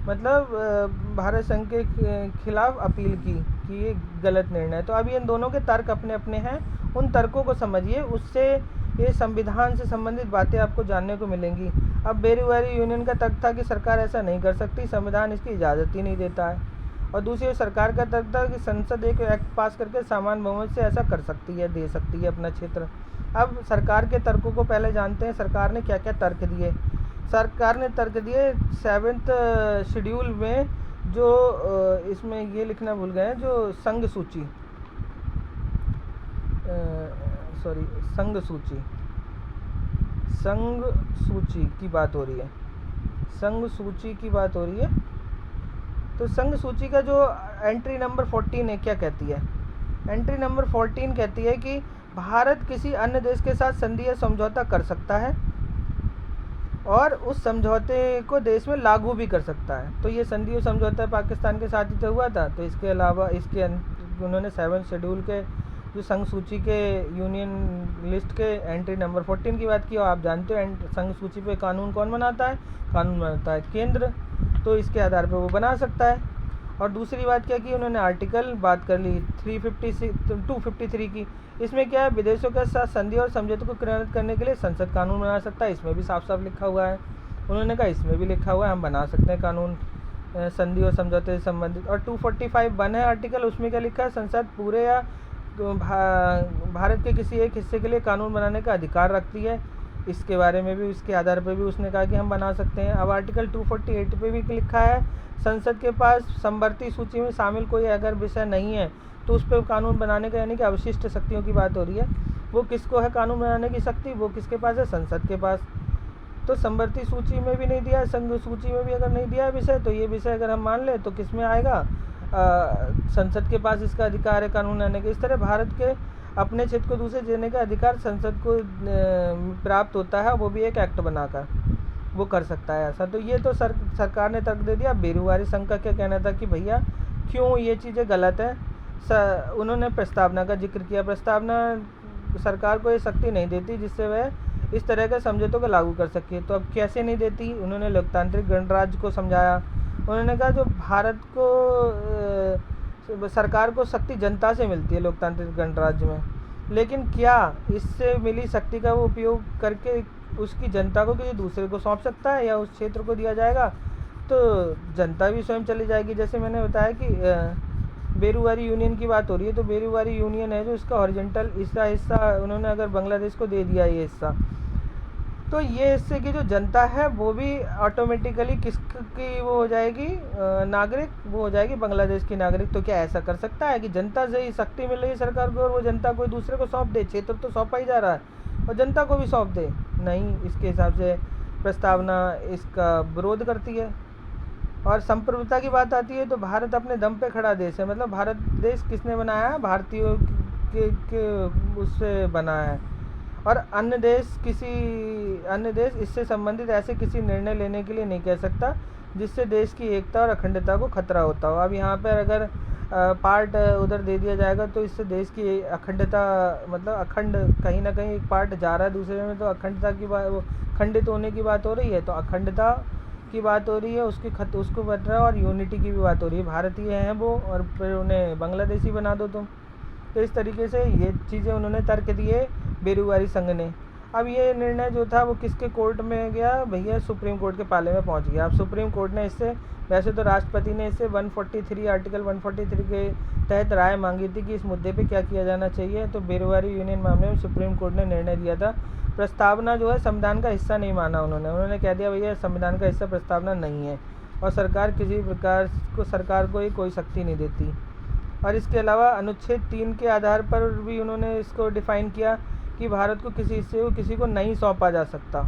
मतलब भारत संघ के खिलाफ अपील की कि ये गलत निर्णय है। तो अब इन दोनों के तर्क अपने अपने हैं, उन तर्कों को समझिए, उससे ये संविधान से संबंधित बातें आपको जानने को मिलेंगी। अब बेरुवारी यूनियन का तर्क था कि सरकार ऐसा नहीं कर सकती, संविधान इसकी इजाज़त ही नहीं देता है, और दूसरी सरकार का तर्क था कि संसद एक एक्ट पास करके सामान्य बहुमत से ऐसा कर सकती है, दे सकती है अपना क्षेत्र। अब सरकार के तर्कों को पहले जानते हैं, सरकार ने क्या क्या तर्क दिए। सरकार ने तर्क दिए 7th शेड्यूल में, जो इसमें ये लिखना भूल गए हैं, जो संघ सूची संघ सूची की बात हो रही है, संघ सूची की बात हो रही है। तो संघ सूची का जो एंट्री नंबर 14 है, क्या कहती है? एंट्री नंबर 14 कहती है कि भारत किसी अन्य देश के साथ संधि या समझौता कर सकता है और उस समझौते को देश में लागू भी कर सकता है। तो ये संधि और समझौता पाकिस्तान के साथ ही तो हुआ था। तो इसके अलावा इसके उन्होंने 7th शेड्यूल के जो संघ सूची के यूनियन लिस्ट के एंट्री नंबर 14 की बात की। और आप जानते हो संघ सूची पे कानून कौन बनाता है? कानून बनाता है केंद्र, तो इसके आधार पर वो बना सकता है। और दूसरी बात क्या की उन्होंने, आर्टिकल बात कर ली 253 की। इसमें क्या है, विदेशों के साथ संधि और समझौते को क्रियान्वित करने के लिए संसद कानून बना सकता है। इसमें भी साफ साफ लिखा हुआ है, उन्होंने कहा इसमें भी लिखा हुआ है हम बना सकते हैं कानून संधि और समझौते से संबंधित। और 245(1) है आर्टिकल, उसमें क्या लिखा है, संसद पूरे या भारत के किसी एक हिस्से के लिए कानून बनाने का अधिकार रखती है। इसके बारे में भी, इसके आधार पर भी उसने कहा कि हम बना सकते हैं। अब आर्टिकल 248 पे भी लिखा है, संसद के पास समवर्ती सूची में शामिल कोई अगर विषय नहीं है तो उस पर कानून बनाने का, यानी कि अवशिष्ट शक्तियों की बात हो रही है। वो किसको है कानून बनाने की शक्ति? वो किसके पास है? संसद के पास। तो समवर्ती सूची में भी नहीं दिया है, संघ सूची में भी अगर नहीं दिया है विषय, तो ये विषय अगर हम मान ले तो किस में आएगा? संसद के पास इसका अधिकार है कानून बनाने के। इस तरह भारत के अपने क्षेत्र को दूसरे देने का अधिकार संसद को प्राप्त होता है, वो भी एक एक्ट बनाकर। वो कर सकता है ऐसा। तो ये तो सरकार ने तर्क दे दिया। बेरोजगारी संघ का क्या कहना था कि भैया क्यों ये चीज़ें गलत है। उन्होंने प्रस्तावना का जिक्र किया। प्रस्तावना सरकार को ये शक्ति नहीं देती जिससे वह इस तरह के समझौतों को लागू कर सके। तो अब कैसे नहीं देती, उन्होंने लोकतांत्रिक गणराज्य को समझाया। उन्होंने कहा जो भारत को सरकार को शक्ति जनता से मिलती है लोकतांत्रिक गणराज्य में, लेकिन क्या इससे मिली शक्ति का वो उपयोग करके उसकी जनता को किसी दूसरे को सौंप सकता है या उस क्षेत्र को दिया जाएगा, तो जनता भी स्वयं चली जाएगी। जैसे मैंने बताया कि बेरोजगारी यूनियन की बात हो रही है, तो बेरोजगारी यूनियन है जो इसका हॉरिजॉन्टल हिस्सा उन्होंने अगर बांग्लादेश को दे दिया ये हिस्सा, तो ये हिस्से की जो जनता है वो भी ऑटोमेटिकली किसकी वो हो जाएगी, नागरिक, वो हो जाएगी बांग्लादेश की नागरिक। तो क्या ऐसा कर सकता है कि जनता से ही शक्ति मिल रही है सरकार को और वो जनता कोई दूसरे को सौंप दे? क्षेत्र तो सौंपा ही जा रहा है और जनता को भी सौंप दे? नहीं, इसके हिसाब से प्रस्तावना इसका विरोध करती है। और संप्रभुता की बात आती है तो भारत अपने दम पे खड़ा देश है। मतलब भारत देश किसने बनाया है? भारतीयों के उससे बना है। और अन्य देश इससे संबंधित ऐसे किसी निर्णय लेने के लिए नहीं कह सकता जिससे देश की एकता और अखंडता को खतरा होता हो। अब यहाँ पर अगर पार्ट उधर दे दिया जाएगा तो इससे देश की अखंडता, मतलब अखंड कहीं ना कहीं एक पार्ट जा रहा है दूसरे में, तो अखंडता की बात, वो खंडित होने की बात हो रही है, तो अखंडता की बात हो रही है, उसको बट रहा है। और यूनिटी की भी बात हो रही है। भारतीय हैं वो और फिर उन्हें बांग्लादेशी बना दो तुम। तो इस तरीके से ये चीज़ें उन्होंने तर्क दिए बेरोजगारी संघ ने। अब ये निर्णय जो था वो किसके कोर्ट में गया भैया? सुप्रीम कोर्ट के पाले में पहुंच गया। अब सुप्रीम कोर्ट ने इससे, वैसे तो राष्ट्रपति ने इससे 143 आर्टिकल 143 के तहत राय मांगी थी कि इस मुद्दे पे क्या किया जाना चाहिए। तो बेरोजगारी यूनियन मामले में सुप्रीम कोर्ट ने निर्णय दिया था। प्रस्तावना जो है संविधान का हिस्सा नहीं माना उन्होंने कह दिया भैया संविधान का हिस्सा प्रस्तावना नहीं है और सरकार को ही कोई शक्ति नहीं देती। और इसके अलावा अनुच्छेद 3 के आधार पर भी उन्होंने इसको डिफ़ाइन किया कि भारत को किसी हिस्से को किसी को नहीं सौंपा जा सकता,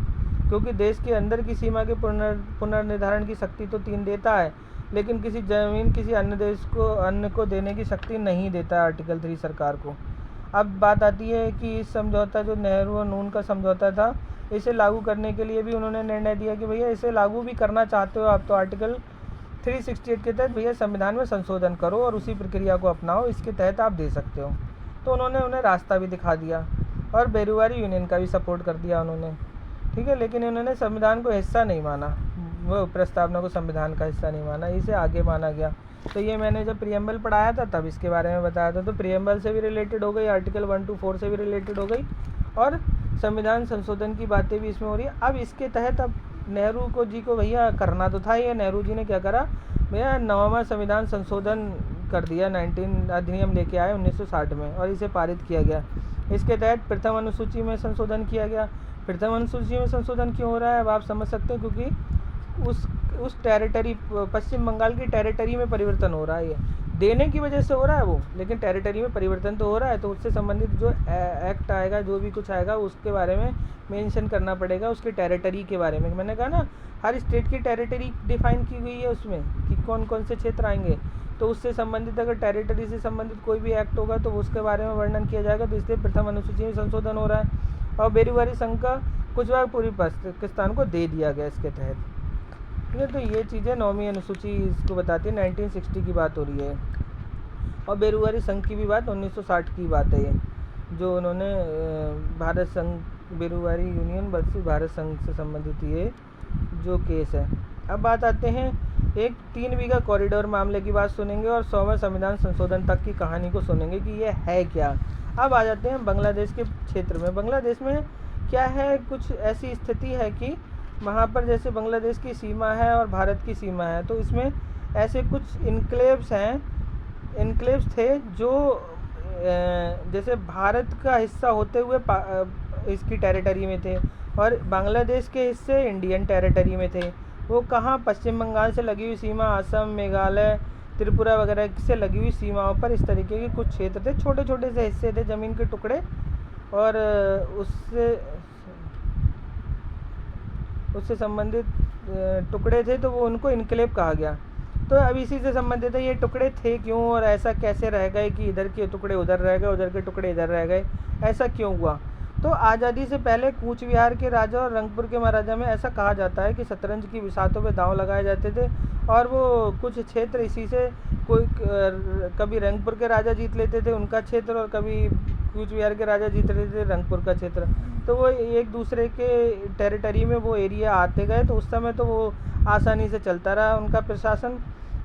क्योंकि देश के अंदर की सीमा के पुनर्निर्धारण की शक्ति तो 3 देता है, लेकिन किसी ज़मीन किसी अन्य को देने की शक्ति नहीं देता है आर्टिकल 3 सरकार को। अब बात आती है कि इस समझौता जो नेहरू और नून का समझौता था, इसे लागू करने के लिए भी उन्होंने निर्णय दिया कि भैया इसे लागू भी करना चाहते हो आप तो आर्टिकल 368 के तहत भैया संविधान में संशोधन करो और उसी प्रक्रिया को अपनाओ, इसके तहत आप दे सकते हो। तो उन्होंने उन्हें रास्ता भी दिखा दिया और बेरोजगारी यूनियन का भी सपोर्ट कर दिया उन्होंने, ठीक है। लेकिन उन्होंने संविधान को हिस्सा नहीं माना, वो प्रस्तावना को संविधान का हिस्सा नहीं माना, इसे आगे माना गया। तो ये मैंने जब प्रियम्बल पढ़ाया था तब इसके बारे में बताया था। तो प्रियम्बल से भी रिलेटेड हो गई, आर्टिकल 1 to 4 से भी रिलेटेड हो गई और संविधान संशोधन की बातें भी इसमें हो रही है। अब इसके तहत अब नेहरू जी को भैया करना तो था ही। नेहरू जी ने क्या करा भैया, 9वां संविधान संशोधन कर दिया, 19 अधिनियम लेके आए 1960 में और इसे पारित किया गया। इसके तहत प्रथम अनुसूची में संशोधन किया गया। प्रथम अनुसूची में संशोधन क्यों हो रहा है अब आप समझ सकते हैं, क्योंकि उस टेरिटरी, पश्चिम बंगाल की टेरिटरी में परिवर्तन हो रहा है। ये देने की वजह से हो रहा है वो, लेकिन टेरिटरी में परिवर्तन तो हो रहा है, तो उससे संबंधित जो एक्ट आएगा, जो भी कुछ आएगा, उसके बारे में मेंशन करना पड़ेगा, उसके टेरिटरी के बारे में। मैंने कहा ना, हर स्टेट की टेरिटरी डिफाइन की गई है उसमें कि कौन कौन से क्षेत्र आएंगे, तो उससे संबंधित अगर टेरिटरी से संबंधित कोई भी एक्ट होगा तो उसके बारे में वर्णन किया जाएगा। तो इसलिए प्रथम अनुसूची में संशोधन हो रहा है और बेरोजगारी संघ का कुछ भाग पूर्वी पाकिस्तान को दे दिया गया इसके तहत। तो ये चीज़ें 9वीं अनुसूची इसको बताती है, 1960 की बात हो रही है। और बेरोजगारी संघ की भी बात 1960 की बात है, ये जो उन्होंने भारत संघ, बेरोजगारी यूनियन वर्सेस भारत संघ से संबंधित ये जो केस है। अब बात आते हैं एक 3 बीघा कॉरिडोर मामले की बात सुनेंगे और 100वें संविधान संशोधन तक की कहानी को सुनेंगे कि ये है क्या। अब आ जाते हैं बांग्लादेश के क्षेत्र में। बांग्लादेश में क्या है, कुछ ऐसी स्थिति है कि वहाँ पर जैसे बांग्लादेश की सीमा है और भारत की सीमा है, तो इसमें ऐसे कुछ इनक्लेव्स थे जो जैसे भारत का हिस्सा होते हुए इसकी टेरिटरी में थे और बांग्लादेश के हिस्से इंडियन टेरिटरी में थे। वो कहाँ, पश्चिम बंगाल से लगी हुई सीमा, असम, मेघालय, त्रिपुरा वगैरह से लगी हुई सीमाओं पर इस तरीके के कुछ क्षेत्र थे, छोटे छोटे से हिस्से थे, ज़मीन के टुकड़े, और उससे संबंधित टुकड़े थे, तो वो उनको इनक्लेव कहा गया। तो अब इसी से संबंधित है, ये टुकड़े थे क्यों और ऐसा कैसे रह गए कि इधर के टुकड़े उधर रह गए, उधर के टुकड़े इधर रह गए, ऐसा क्यों हुआ। तो आज़ादी से पहले कूच विहार के राजा और रंगपुर के महाराजा में ऐसा कहा जाता है कि शतरंज की बिसातों पे दांव लगाए जाते थे, और वो कुछ क्षेत्र इसी से कोई कभी रंगपुर के राजा जीत लेते थे उनका क्षेत्र, और कभी कूच विहार के राजा जीत लेते थे रंगपुर का क्षेत्र। तो वो एक दूसरे के टेरिटरी में वो एरिया आते गए, तो उस समय तो वो आसानी से चलता रहा उनका प्रशासन।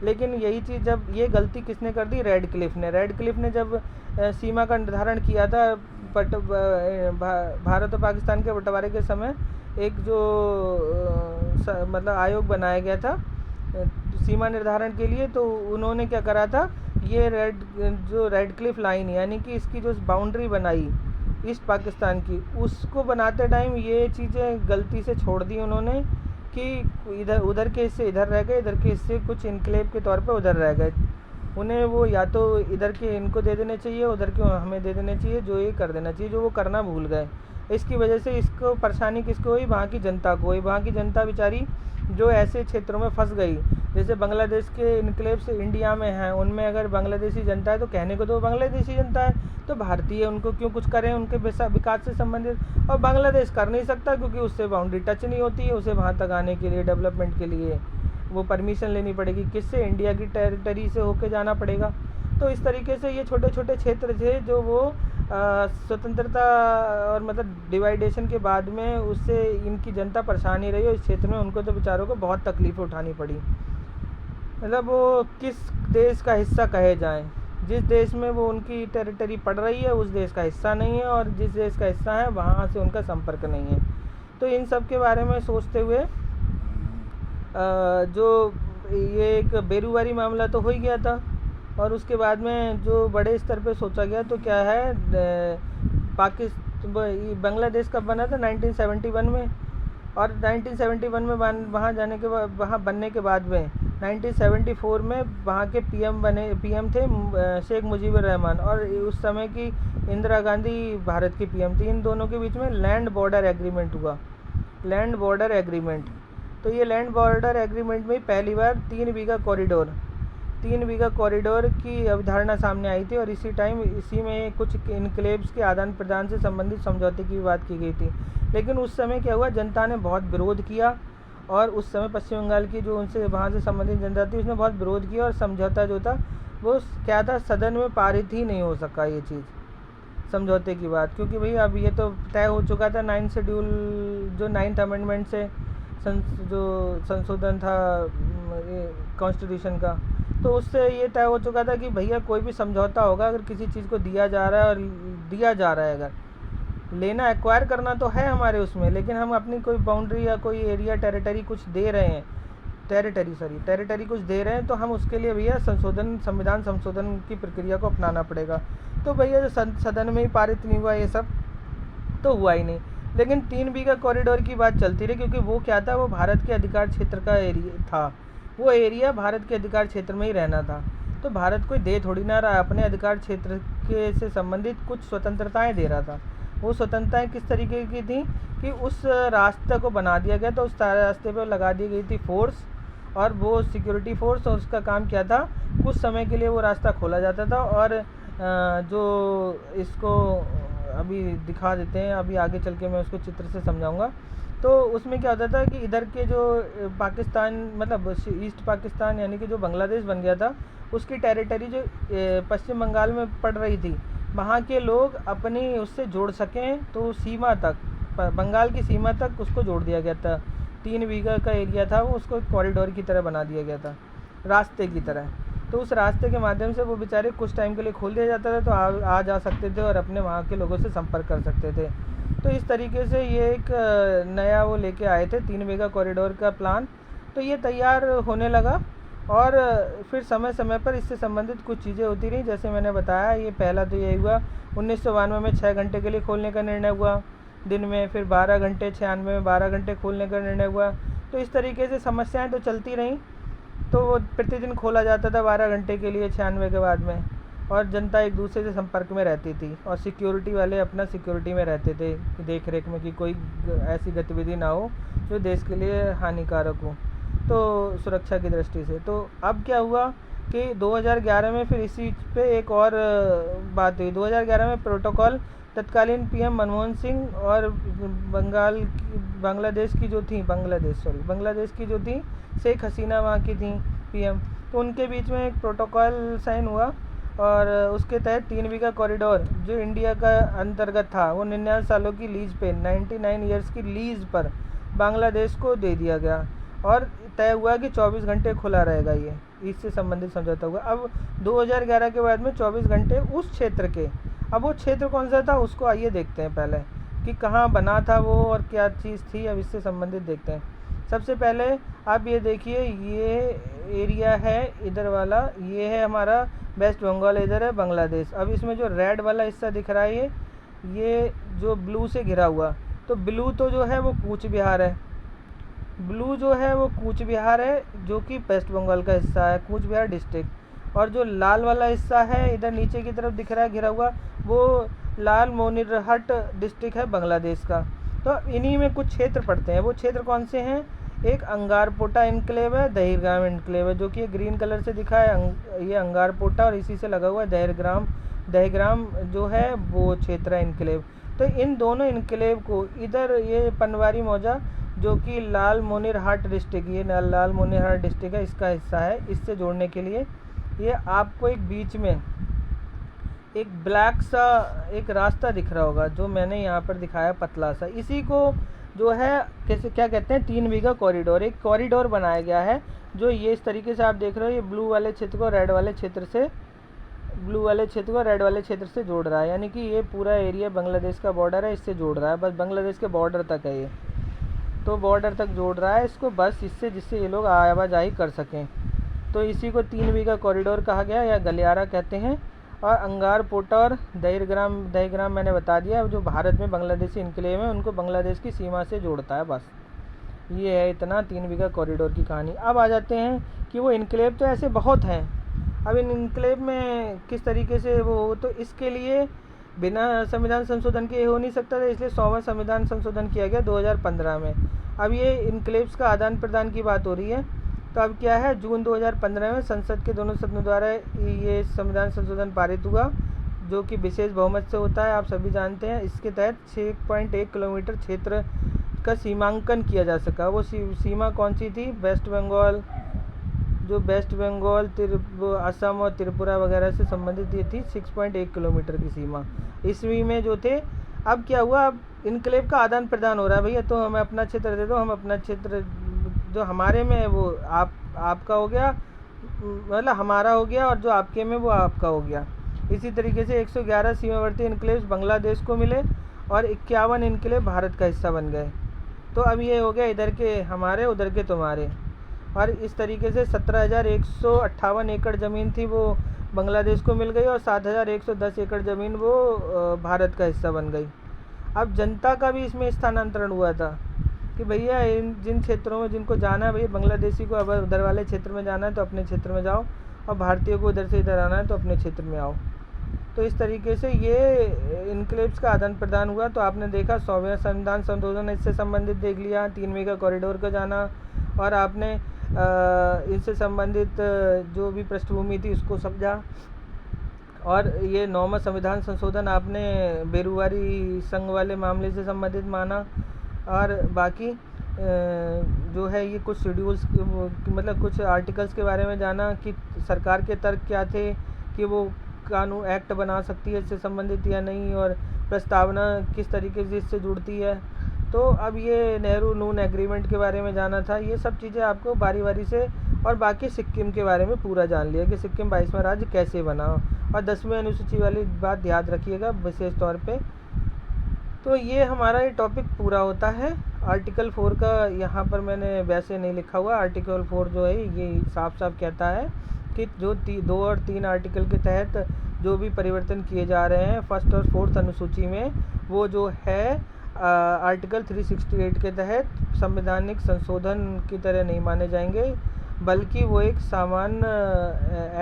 लेकिन यही चीज़ जब ये गलती किसने कर दी? रेडक्लिफ ने जब सीमा का निर्धारण किया था भारत और पाकिस्तान के बंटवारे के समय, एक जो मतलब आयोग बनाया गया था सीमा निर्धारण के लिए, तो उन्होंने क्या करा था, ये रेडक्लिफ लाइन यानी कि इसकी जो बाउंड्री बनाई ईस्ट पाकिस्तान की, उसको बनाते टाइम ये चीज़ें गलती से छोड़ दी उन्होंने कि उधर के हिस्से इधर रह गए, इधर के हिस्से कुछ इनक्लेव के तौर पे उधर रह गए। उन्हें वो या तो इधर के इनको दे देने चाहिए, उधर के हमें दे देने चाहिए, जो ये कर देना चाहिए, जो वो करना भूल गए। इसकी वजह से इसको परेशानी किसको हुई? वहाँ की जनता को हुई। वहाँ की जनता बेचारी जो ऐसे क्षेत्रों में फंस गई, जैसे बांग्लादेश के इनक्लेव से इंडिया में हैं, उनमें अगर बांग्लादेशी जनता है तो कहने को तो बांग्लादेशी जनता है, तो भारतीय उनको क्यों कुछ करें उनके विकास से संबंधित। और बांग्लादेश कर नहीं सकता क्योंकि उससे बाउंड्री टच नहीं होती है, उसे वहाँ तक आने के लिए डेवलपमेंट के लिए वो परमिशन लेनी पड़ेगी, किससे? इंडिया की टेरिटरी से होके जाना पड़ेगा। तो इस तरीके से ये छोटे छोटे क्षेत्र थे जो वो स्वतंत्रता और मतलब डिवाइडेशन के बाद में उससे इनकी जनता परेशान ही रही, और इस क्षेत्र में उनको तो बेचारों को बहुत तकलीफ़ें उठानी पड़ी। मतलब वो किस देश का हिस्सा कहे जाएं, जिस देश में वो उनकी टेरिटरी पड़ रही है उस देश का हिस्सा नहीं है, और जिस देश का हिस्सा है वहाँ से उनका संपर्क नहीं है। तो इन सब के बारे में सोचते हुए जो ये एक बेरुवारी मामला तो हो ही गया था, और उसके बाद में जो बड़े स्तर पे सोचा गया तो क्या है, बांग्लादेश कब बना था? 1971 में। और 1971 में वहाँ जाने के बाद, वहाँ बनने के बाद में 1974 में वहाँ के पीएम थे शेख मुजीबुर रहमान, और उस समय की इंदिरा गांधी भारत की पीएम थी। इन दोनों के बीच में लैंड बॉर्डर एग्रीमेंट हुआ, लैंड बॉर्डर एग्रीमेंट। तो ये लैंड बॉर्डर एग्रीमेंट में पहली बार 3 बीघा कॉरिडोर की अवधारणा सामने आई थी, और इसी में कुछ इनक्लेव्स के आदान प्रदान से संबंधित समझौते की बात की गई थी। लेकिन उस समय क्या हुआ, जनता ने बहुत विरोध किया, और उस समय पश्चिम बंगाल की जो उनसे वहाँ से संबंधित जनता थी उसने बहुत विरोध किया, और समझौता जो था वो क्या था, सदन में पारित ही नहीं हो सका ये चीज़, समझौते की बात। क्योंकि भाई अब ये तो तय हो चुका था 9th शेड्यूल, जो 9th अमेंडमेंट से जो संशोधन था कॉन्स्टिट्यूशन का, तो उससे ये तय हो चुका था कि भैया कोई भी समझौता होगा, अगर किसी चीज़ को दिया जा रहा है और दिया जा रहा है, अगर लेना एक्वायर करना तो है हमारे उसमें, लेकिन हम अपनी कोई बाउंड्री या कोई एरिया टेरिटरी कुछ दे रहे हैं, टेरिटरी कुछ दे रहे हैं, तो हम उसके लिए भैया संविधान संशोधन की प्रक्रिया को अपनाना पड़ेगा। तो भैया जो सदन में ही पारित नहीं हुआ ये सब, तो हुआ ही नहीं। लेकिन 3 बीघा कॉरिडोर की बात चलती रही, क्योंकि वो क्या था, वो भारत के अधिकार क्षेत्र का एरिया था, वो एरिया भारत के अधिकार क्षेत्र में ही रहना था। तो भारत कोई दे थोड़ी ना रहा, अपने अधिकार क्षेत्र के से संबंधित कुछ स्वतंत्रताएं दे रहा था। वो स्वतंत्रताएं किस तरीके की थी कि उस रास्ते को बना दिया गया, तो उस रास्ते पर लगा दी गई थी फोर्स, और वो सिक्योरिटी फोर्स, और उसका काम क्या था, कुछ समय के लिए वो रास्ता खोला जाता था। और जो इसको अभी दिखा देते हैं, अभी आगे चल के मैं उसको चित्र से समझाऊंगा। तो उसमें क्या होता था कि इधर के जो पाकिस्तान, मतलब ईस्ट पाकिस्तान यानी कि जो बांग्लादेश बन गया था, उसकी टेरिटरी जो पश्चिम बंगाल में पड़ रही थी, वहाँ के लोग अपनी उससे जोड़ सकें, तो सीमा तक, बंगाल की सीमा तक उसको जोड़ दिया गया था। 3 बीघा का एरिया था, वो उसको कॉरिडोर की तरह बना दिया गया था, रास्ते की तरह। तो उस रास्ते के माध्यम से वो बेचारे कुछ टाइम के लिए खोल दिया जाता था, तो आ जा सकते थे और अपने वहाँ के लोगों से संपर्क कर सकते थे। तो इस तरीके से ये एक नया वो लेके आए थे 3 बीघा कॉरिडोर का प्लान। तो ये तैयार होने लगा, और फिर समय समय पर इससे संबंधित कुछ चीज़ें होती रही। जैसे मैंने बताया, ये पहला तो यही हुआ 1992 में 6 घंटे के लिए खोलने का निर्णय हुआ दिन में, फिर 12 घंटे, 96 में 12 घंटे खोलने का निर्णय हुआ। तो इस तरीके से समस्याएं तो चलती रहीं। तो वो प्रतिदिन खोला जाता था 12 घंटे के लिए 96 के बाद में, और जनता एक दूसरे से संपर्क में रहती थी, और सिक्योरिटी वाले अपना सिक्योरिटी में रहते थे, देख रेख में, कि कोई ऐसी गतिविधि ना हो जो देश के लिए हानिकारक हो, तो सुरक्षा की दृष्टि से। तो अब क्या हुआ कि 2011 में फिर इसी पे एक और बात हुई। 2011 में प्रोटोकॉल तत्कालीन पीएम मनमोहन सिंह और बांग्लादेश की जो थी शेख हसीना वहाँ की थी पीएम, तो उनके बीच में एक प्रोटोकॉल साइन हुआ और उसके तहत 3 बीघा कॉरिडोर जो इंडिया का अंतर्गत था वो 99 सालों की लीज पे 99 ईयर्स की लीज पर बांग्लादेश को दे दिया गया और तय हुआ कि 24 घंटे खुला रहेगा। ये इससे संबंधित समझौता हुआ। अब 2011 के बाद में 24 घंटे उस क्षेत्र के, अब वो क्षेत्र कौन सा था उसको आइए देखते हैं पहले कि कहाँ बना था वो और क्या चीज़ थी। अब इससे संबंधित देखते हैं। सबसे पहले आप ये देखिए, ये एरिया है इधर वाला, ये है हमारा वेस्ट बंगाल, इधर है बांग्लादेश। अब इसमें जो रेड वाला हिस्सा दिख रहा है ये जो ब्लू से घिरा हुआ, तो ब्लू तो जो है वो कूच बिहार है, ब्लू जो है वो कूच बिहार है जो कि वेस्ट बंगाल का हिस्सा है, कूच बिहार डिस्ट्रिक्ट। और जो लाल वाला हिस्सा है इधर नीचे की तरफ दिख रहा है घिरा हुआ, वो लाल मोनिरहाट डिस्ट्रिक्ट है बांग्लादेश का। तो इन्हीं में कुछ क्षेत्र पड़ते हैं। वो क्षेत्र कौन से हैं? एक अंगारपोटा इनक्लेव है, दहिरग्राम इनक्लेव है, जो कि ग्रीन कलर से दिखा है ये अंगारपोटा और इसी से लगा हुआ है दहिरग्राम जो है वो क्षेत्र है इनक्लेव। तो इन दोनों इनक्लेव को इधर ये पनवारी मौजा जो कि लाल मोनिरहाट डिस्ट्रिक्ट, ये लाल मोनिरहाट डिस्ट्रिक्ट है, इसका हिस्सा है। इससे जोड़ने के लिए ये आपको एक बीच में एक ब्लैक सा एक रास्ता दिख रहा होगा जो मैंने यहाँ पर दिखाया पतला सा, इसी को जो है कैसे क्या कहते हैं 3 बीघा कॉरिडोर, एक कॉरिडोर बनाया गया है जो ये इस तरीके से आप देख रहे हो, ये ब्लू वाले क्षेत्र को रेड वाले क्षेत्र से जोड़ रहा है। यानी कि ये पूरा एरिया बांग्लादेश का बॉर्डर है, इससे जोड़ रहा है, बस बांग्लादेश के बॉर्डर तक है ये, तो बॉर्डर तक जोड़ रहा है इसको बस इससे, जिससे ये लोग आवाजाही कर सकें। तो इसी को 3 बीघा कॉरिडोर कहा गया या गलियारा कहते हैं। और अंगारपोटा और दहिरग्राम मैंने बता दिया, जो भारत में बांग्लादेशी इनक्लेव है उनको बांग्लादेश की सीमा से जोड़ता है। बस ये है इतना 3 बीघा कॉरिडोर की कहानी। अब आ जाते हैं कि वो इनक्लेव तो ऐसे बहुत हैं, अब इन इनक्लेव में किस तरीके से वो, तो इसके लिए बिना संविधान संशोधन के हो नहीं सकता था, इसलिए 100वां संविधान संशोधन किया गया 2015 में। अब ये इनक्लेव्स का आदान प्रदान की बात हो रही है, तो अब क्या है, जून 2015 में संसद के दोनों सदनों द्वारा ये संविधान संशोधन पारित हुआ जो कि विशेष बहुमत से होता है, आप सभी जानते हैं। इसके तहत 6.1 किलोमीटर क्षेत्र का सीमांकन किया जा सका। वो सीमा कौन सी थी? वेस्ट बंगाल, असम और त्रिपुरा वगैरह से संबंधित ये थी 6.1 किलोमीटर की सीमा ईस्वी में जो थे। अब क्या हुआ, अब इनक्लेव का आदान प्रदान हो रहा है, भैया तो हमें अपना क्षेत्र दे दो, हम अपना क्षेत्र जो हमारे में है वो आपका हो गया, मतलब हमारा हो गया, और जो आपके में वो आपका हो गया। इसी तरीके से 111 सीमावर्ती इनक्लेव्स बांग्लादेश को मिले और 51 इनक्लेव भारत का हिस्सा बन गए। तो अब ये हो गया इधर के हमारे, उधर के तुम्हारे। और इस तरीके से 17,158 एकड़ ज़मीन थी वो बांग्लादेश को मिल गई और 7,110 एकड़ ज़मीन वो भारत का हिस्सा बन गई। अब जनता का भी इसमें स्थानांतरण हुआ था कि भैया इन जिन क्षेत्रों में जिनको जाना है, भैया बांग्लादेशी को अगर उधर वाले क्षेत्र में जाना है तो अपने क्षेत्र में जाओ, और भारतीयों को इधर से इधर आना है तो अपने क्षेत्र में आओ। तो इस तरीके से ये इनक्लेव्स का आदान प्रदान हुआ। तो आपने देखा 100वें संविधान संशोधन इससे संबंधित देख लिया, 3 बीघा कॉरिडोर का जाना, और आपने इससे संबंधित जो भी पृष्ठभूमि थी उसको समझा। और ये 9वां संविधान संशोधन आपने बेरुवारी संघ वाले मामले से संबंधित माना। और बाकी जो है ये कुछ शेड्यूल्स मतलब कुछ आर्टिकल्स के बारे में जाना कि सरकार के तर्क क्या थे कि वो कानून एक्ट बना सकती है इससे संबंधित या नहीं, और प्रस्तावना किस तरीके से इससे जुड़ती है। तो अब ये नेहरू नून एग्रीमेंट के बारे में जाना था। ये सब चीज़ें आपको बारी बारी से, और बाकी सिक्किम के बारे में पूरा जान लिया कि सिक्किम 22वां राज्य कैसे बना, और 10वीं अनुसूची वाली बात याद रखिएगा विशेष तौर पे। तो ये हमारा ये टॉपिक पूरा होता है। आर्टिकल 4 का यहाँ पर मैंने वैसे नहीं लिखा हुआ। आर्टिकल 4 जो है ये साफ साफ कहता है कि जो 2 और 3 आर्टिकल के तहत जो भी परिवर्तन किए जा रहे हैं 1st और 4th अनुसूची में, वो जो है आर्टिकल 368 के तहत संवैधानिक संशोधन की तरह नहीं माने जाएंगे, बल्कि वो एक सामान्य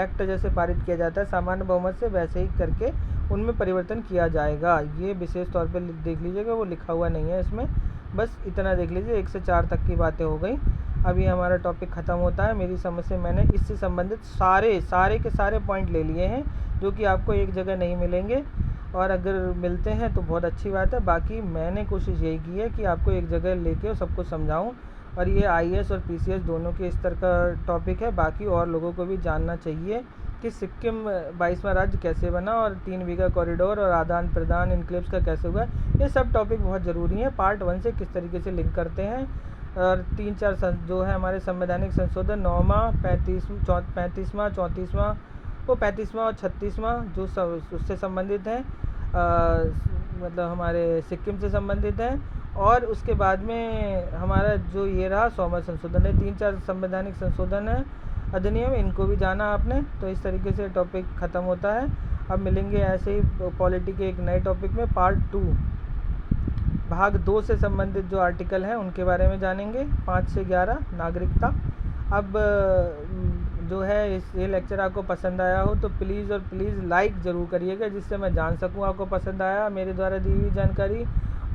एक्ट जैसे पारित किया जाता है सामान्य बहुमत से, वैसे ही करके उनमें परिवर्तन किया जाएगा। ये विशेष तौर पे देख लीजिएगा, वो लिखा हुआ नहीं है इसमें, बस इतना देख लीजिए। 1 से 4 तक की बातें हो गई। अभी हमारा टॉपिक ख़त्म होता है। मेरी समझ से मैंने इससे संबंधित सारे के सारे पॉइंट ले लिए हैं जो कि आपको एक जगह नहीं मिलेंगे, और अगर मिलते हैं तो बहुत अच्छी बात है। बाकी मैंने कोशिश यही की है कि आपको एक जगह लेके सब कुछ समझाऊं, और ये IAS और PCS दोनों के स्तर का टॉपिक है। बाकी और लोगों को भी जानना चाहिए कि सिक्किम 22वां राज्य कैसे बना, और 3 बीघा कॉरिडोर और आदान प्रदान इनक्लेव्स का कैसे हुआ। ये सब टॉपिक बहुत ज़रूरी है। पार्ट 1 से किस तरीके से लिंक करते हैं, और 3-4 जो है हमारे संवैधानिक संशोधन 9वां, 35वां, 34वां, वो 35वां और 36वां जो उससे संबंधित हैं, मतलब हमारे सिक्किम से संबंधित हैं। और उसके बाद में हमारा जो ये रहा 100वां संशोधन है। 3-4 संवैधानिक संशोधन है, अधिनियम, इनको भी जाना आपने। तो इस तरीके से टॉपिक ख़त्म होता है। अब मिलेंगे ऐसे ही पॉलिटी के एक नए टॉपिक में। पार्ट 2 भाग 2 से संबंधित जो आर्टिकल हैं उनके बारे में जानेंगे, 5 से 11 नागरिकता। अब जो है ये लेक्चर आपको पसंद आया हो तो प्लीज़ लाइक ज़रूर करिएगा, जिससे मैं जान सकूं आपको पसंद आया मेरे द्वारा दी हुई जानकारी।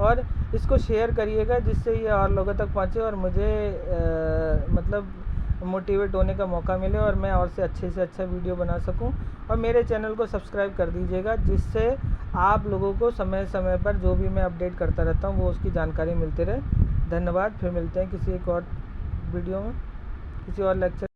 और इसको शेयर करिएगा जिससे ये और लोगों तक पहुंचे और मुझे मतलब मोटिवेट होने का मौका मिले, और मैं और से अच्छा वीडियो बना सकूं। और मेरे चैनल को सब्सक्राइब कर दीजिएगा, जिससे आप लोगों को समय समय पर जो भी मैं अपडेट करता रहता हूं वो उसकी जानकारी मिलती रहे। धन्यवाद। फिर मिलते हैं किसी एक और वीडियो में, किसी और लेक्चर।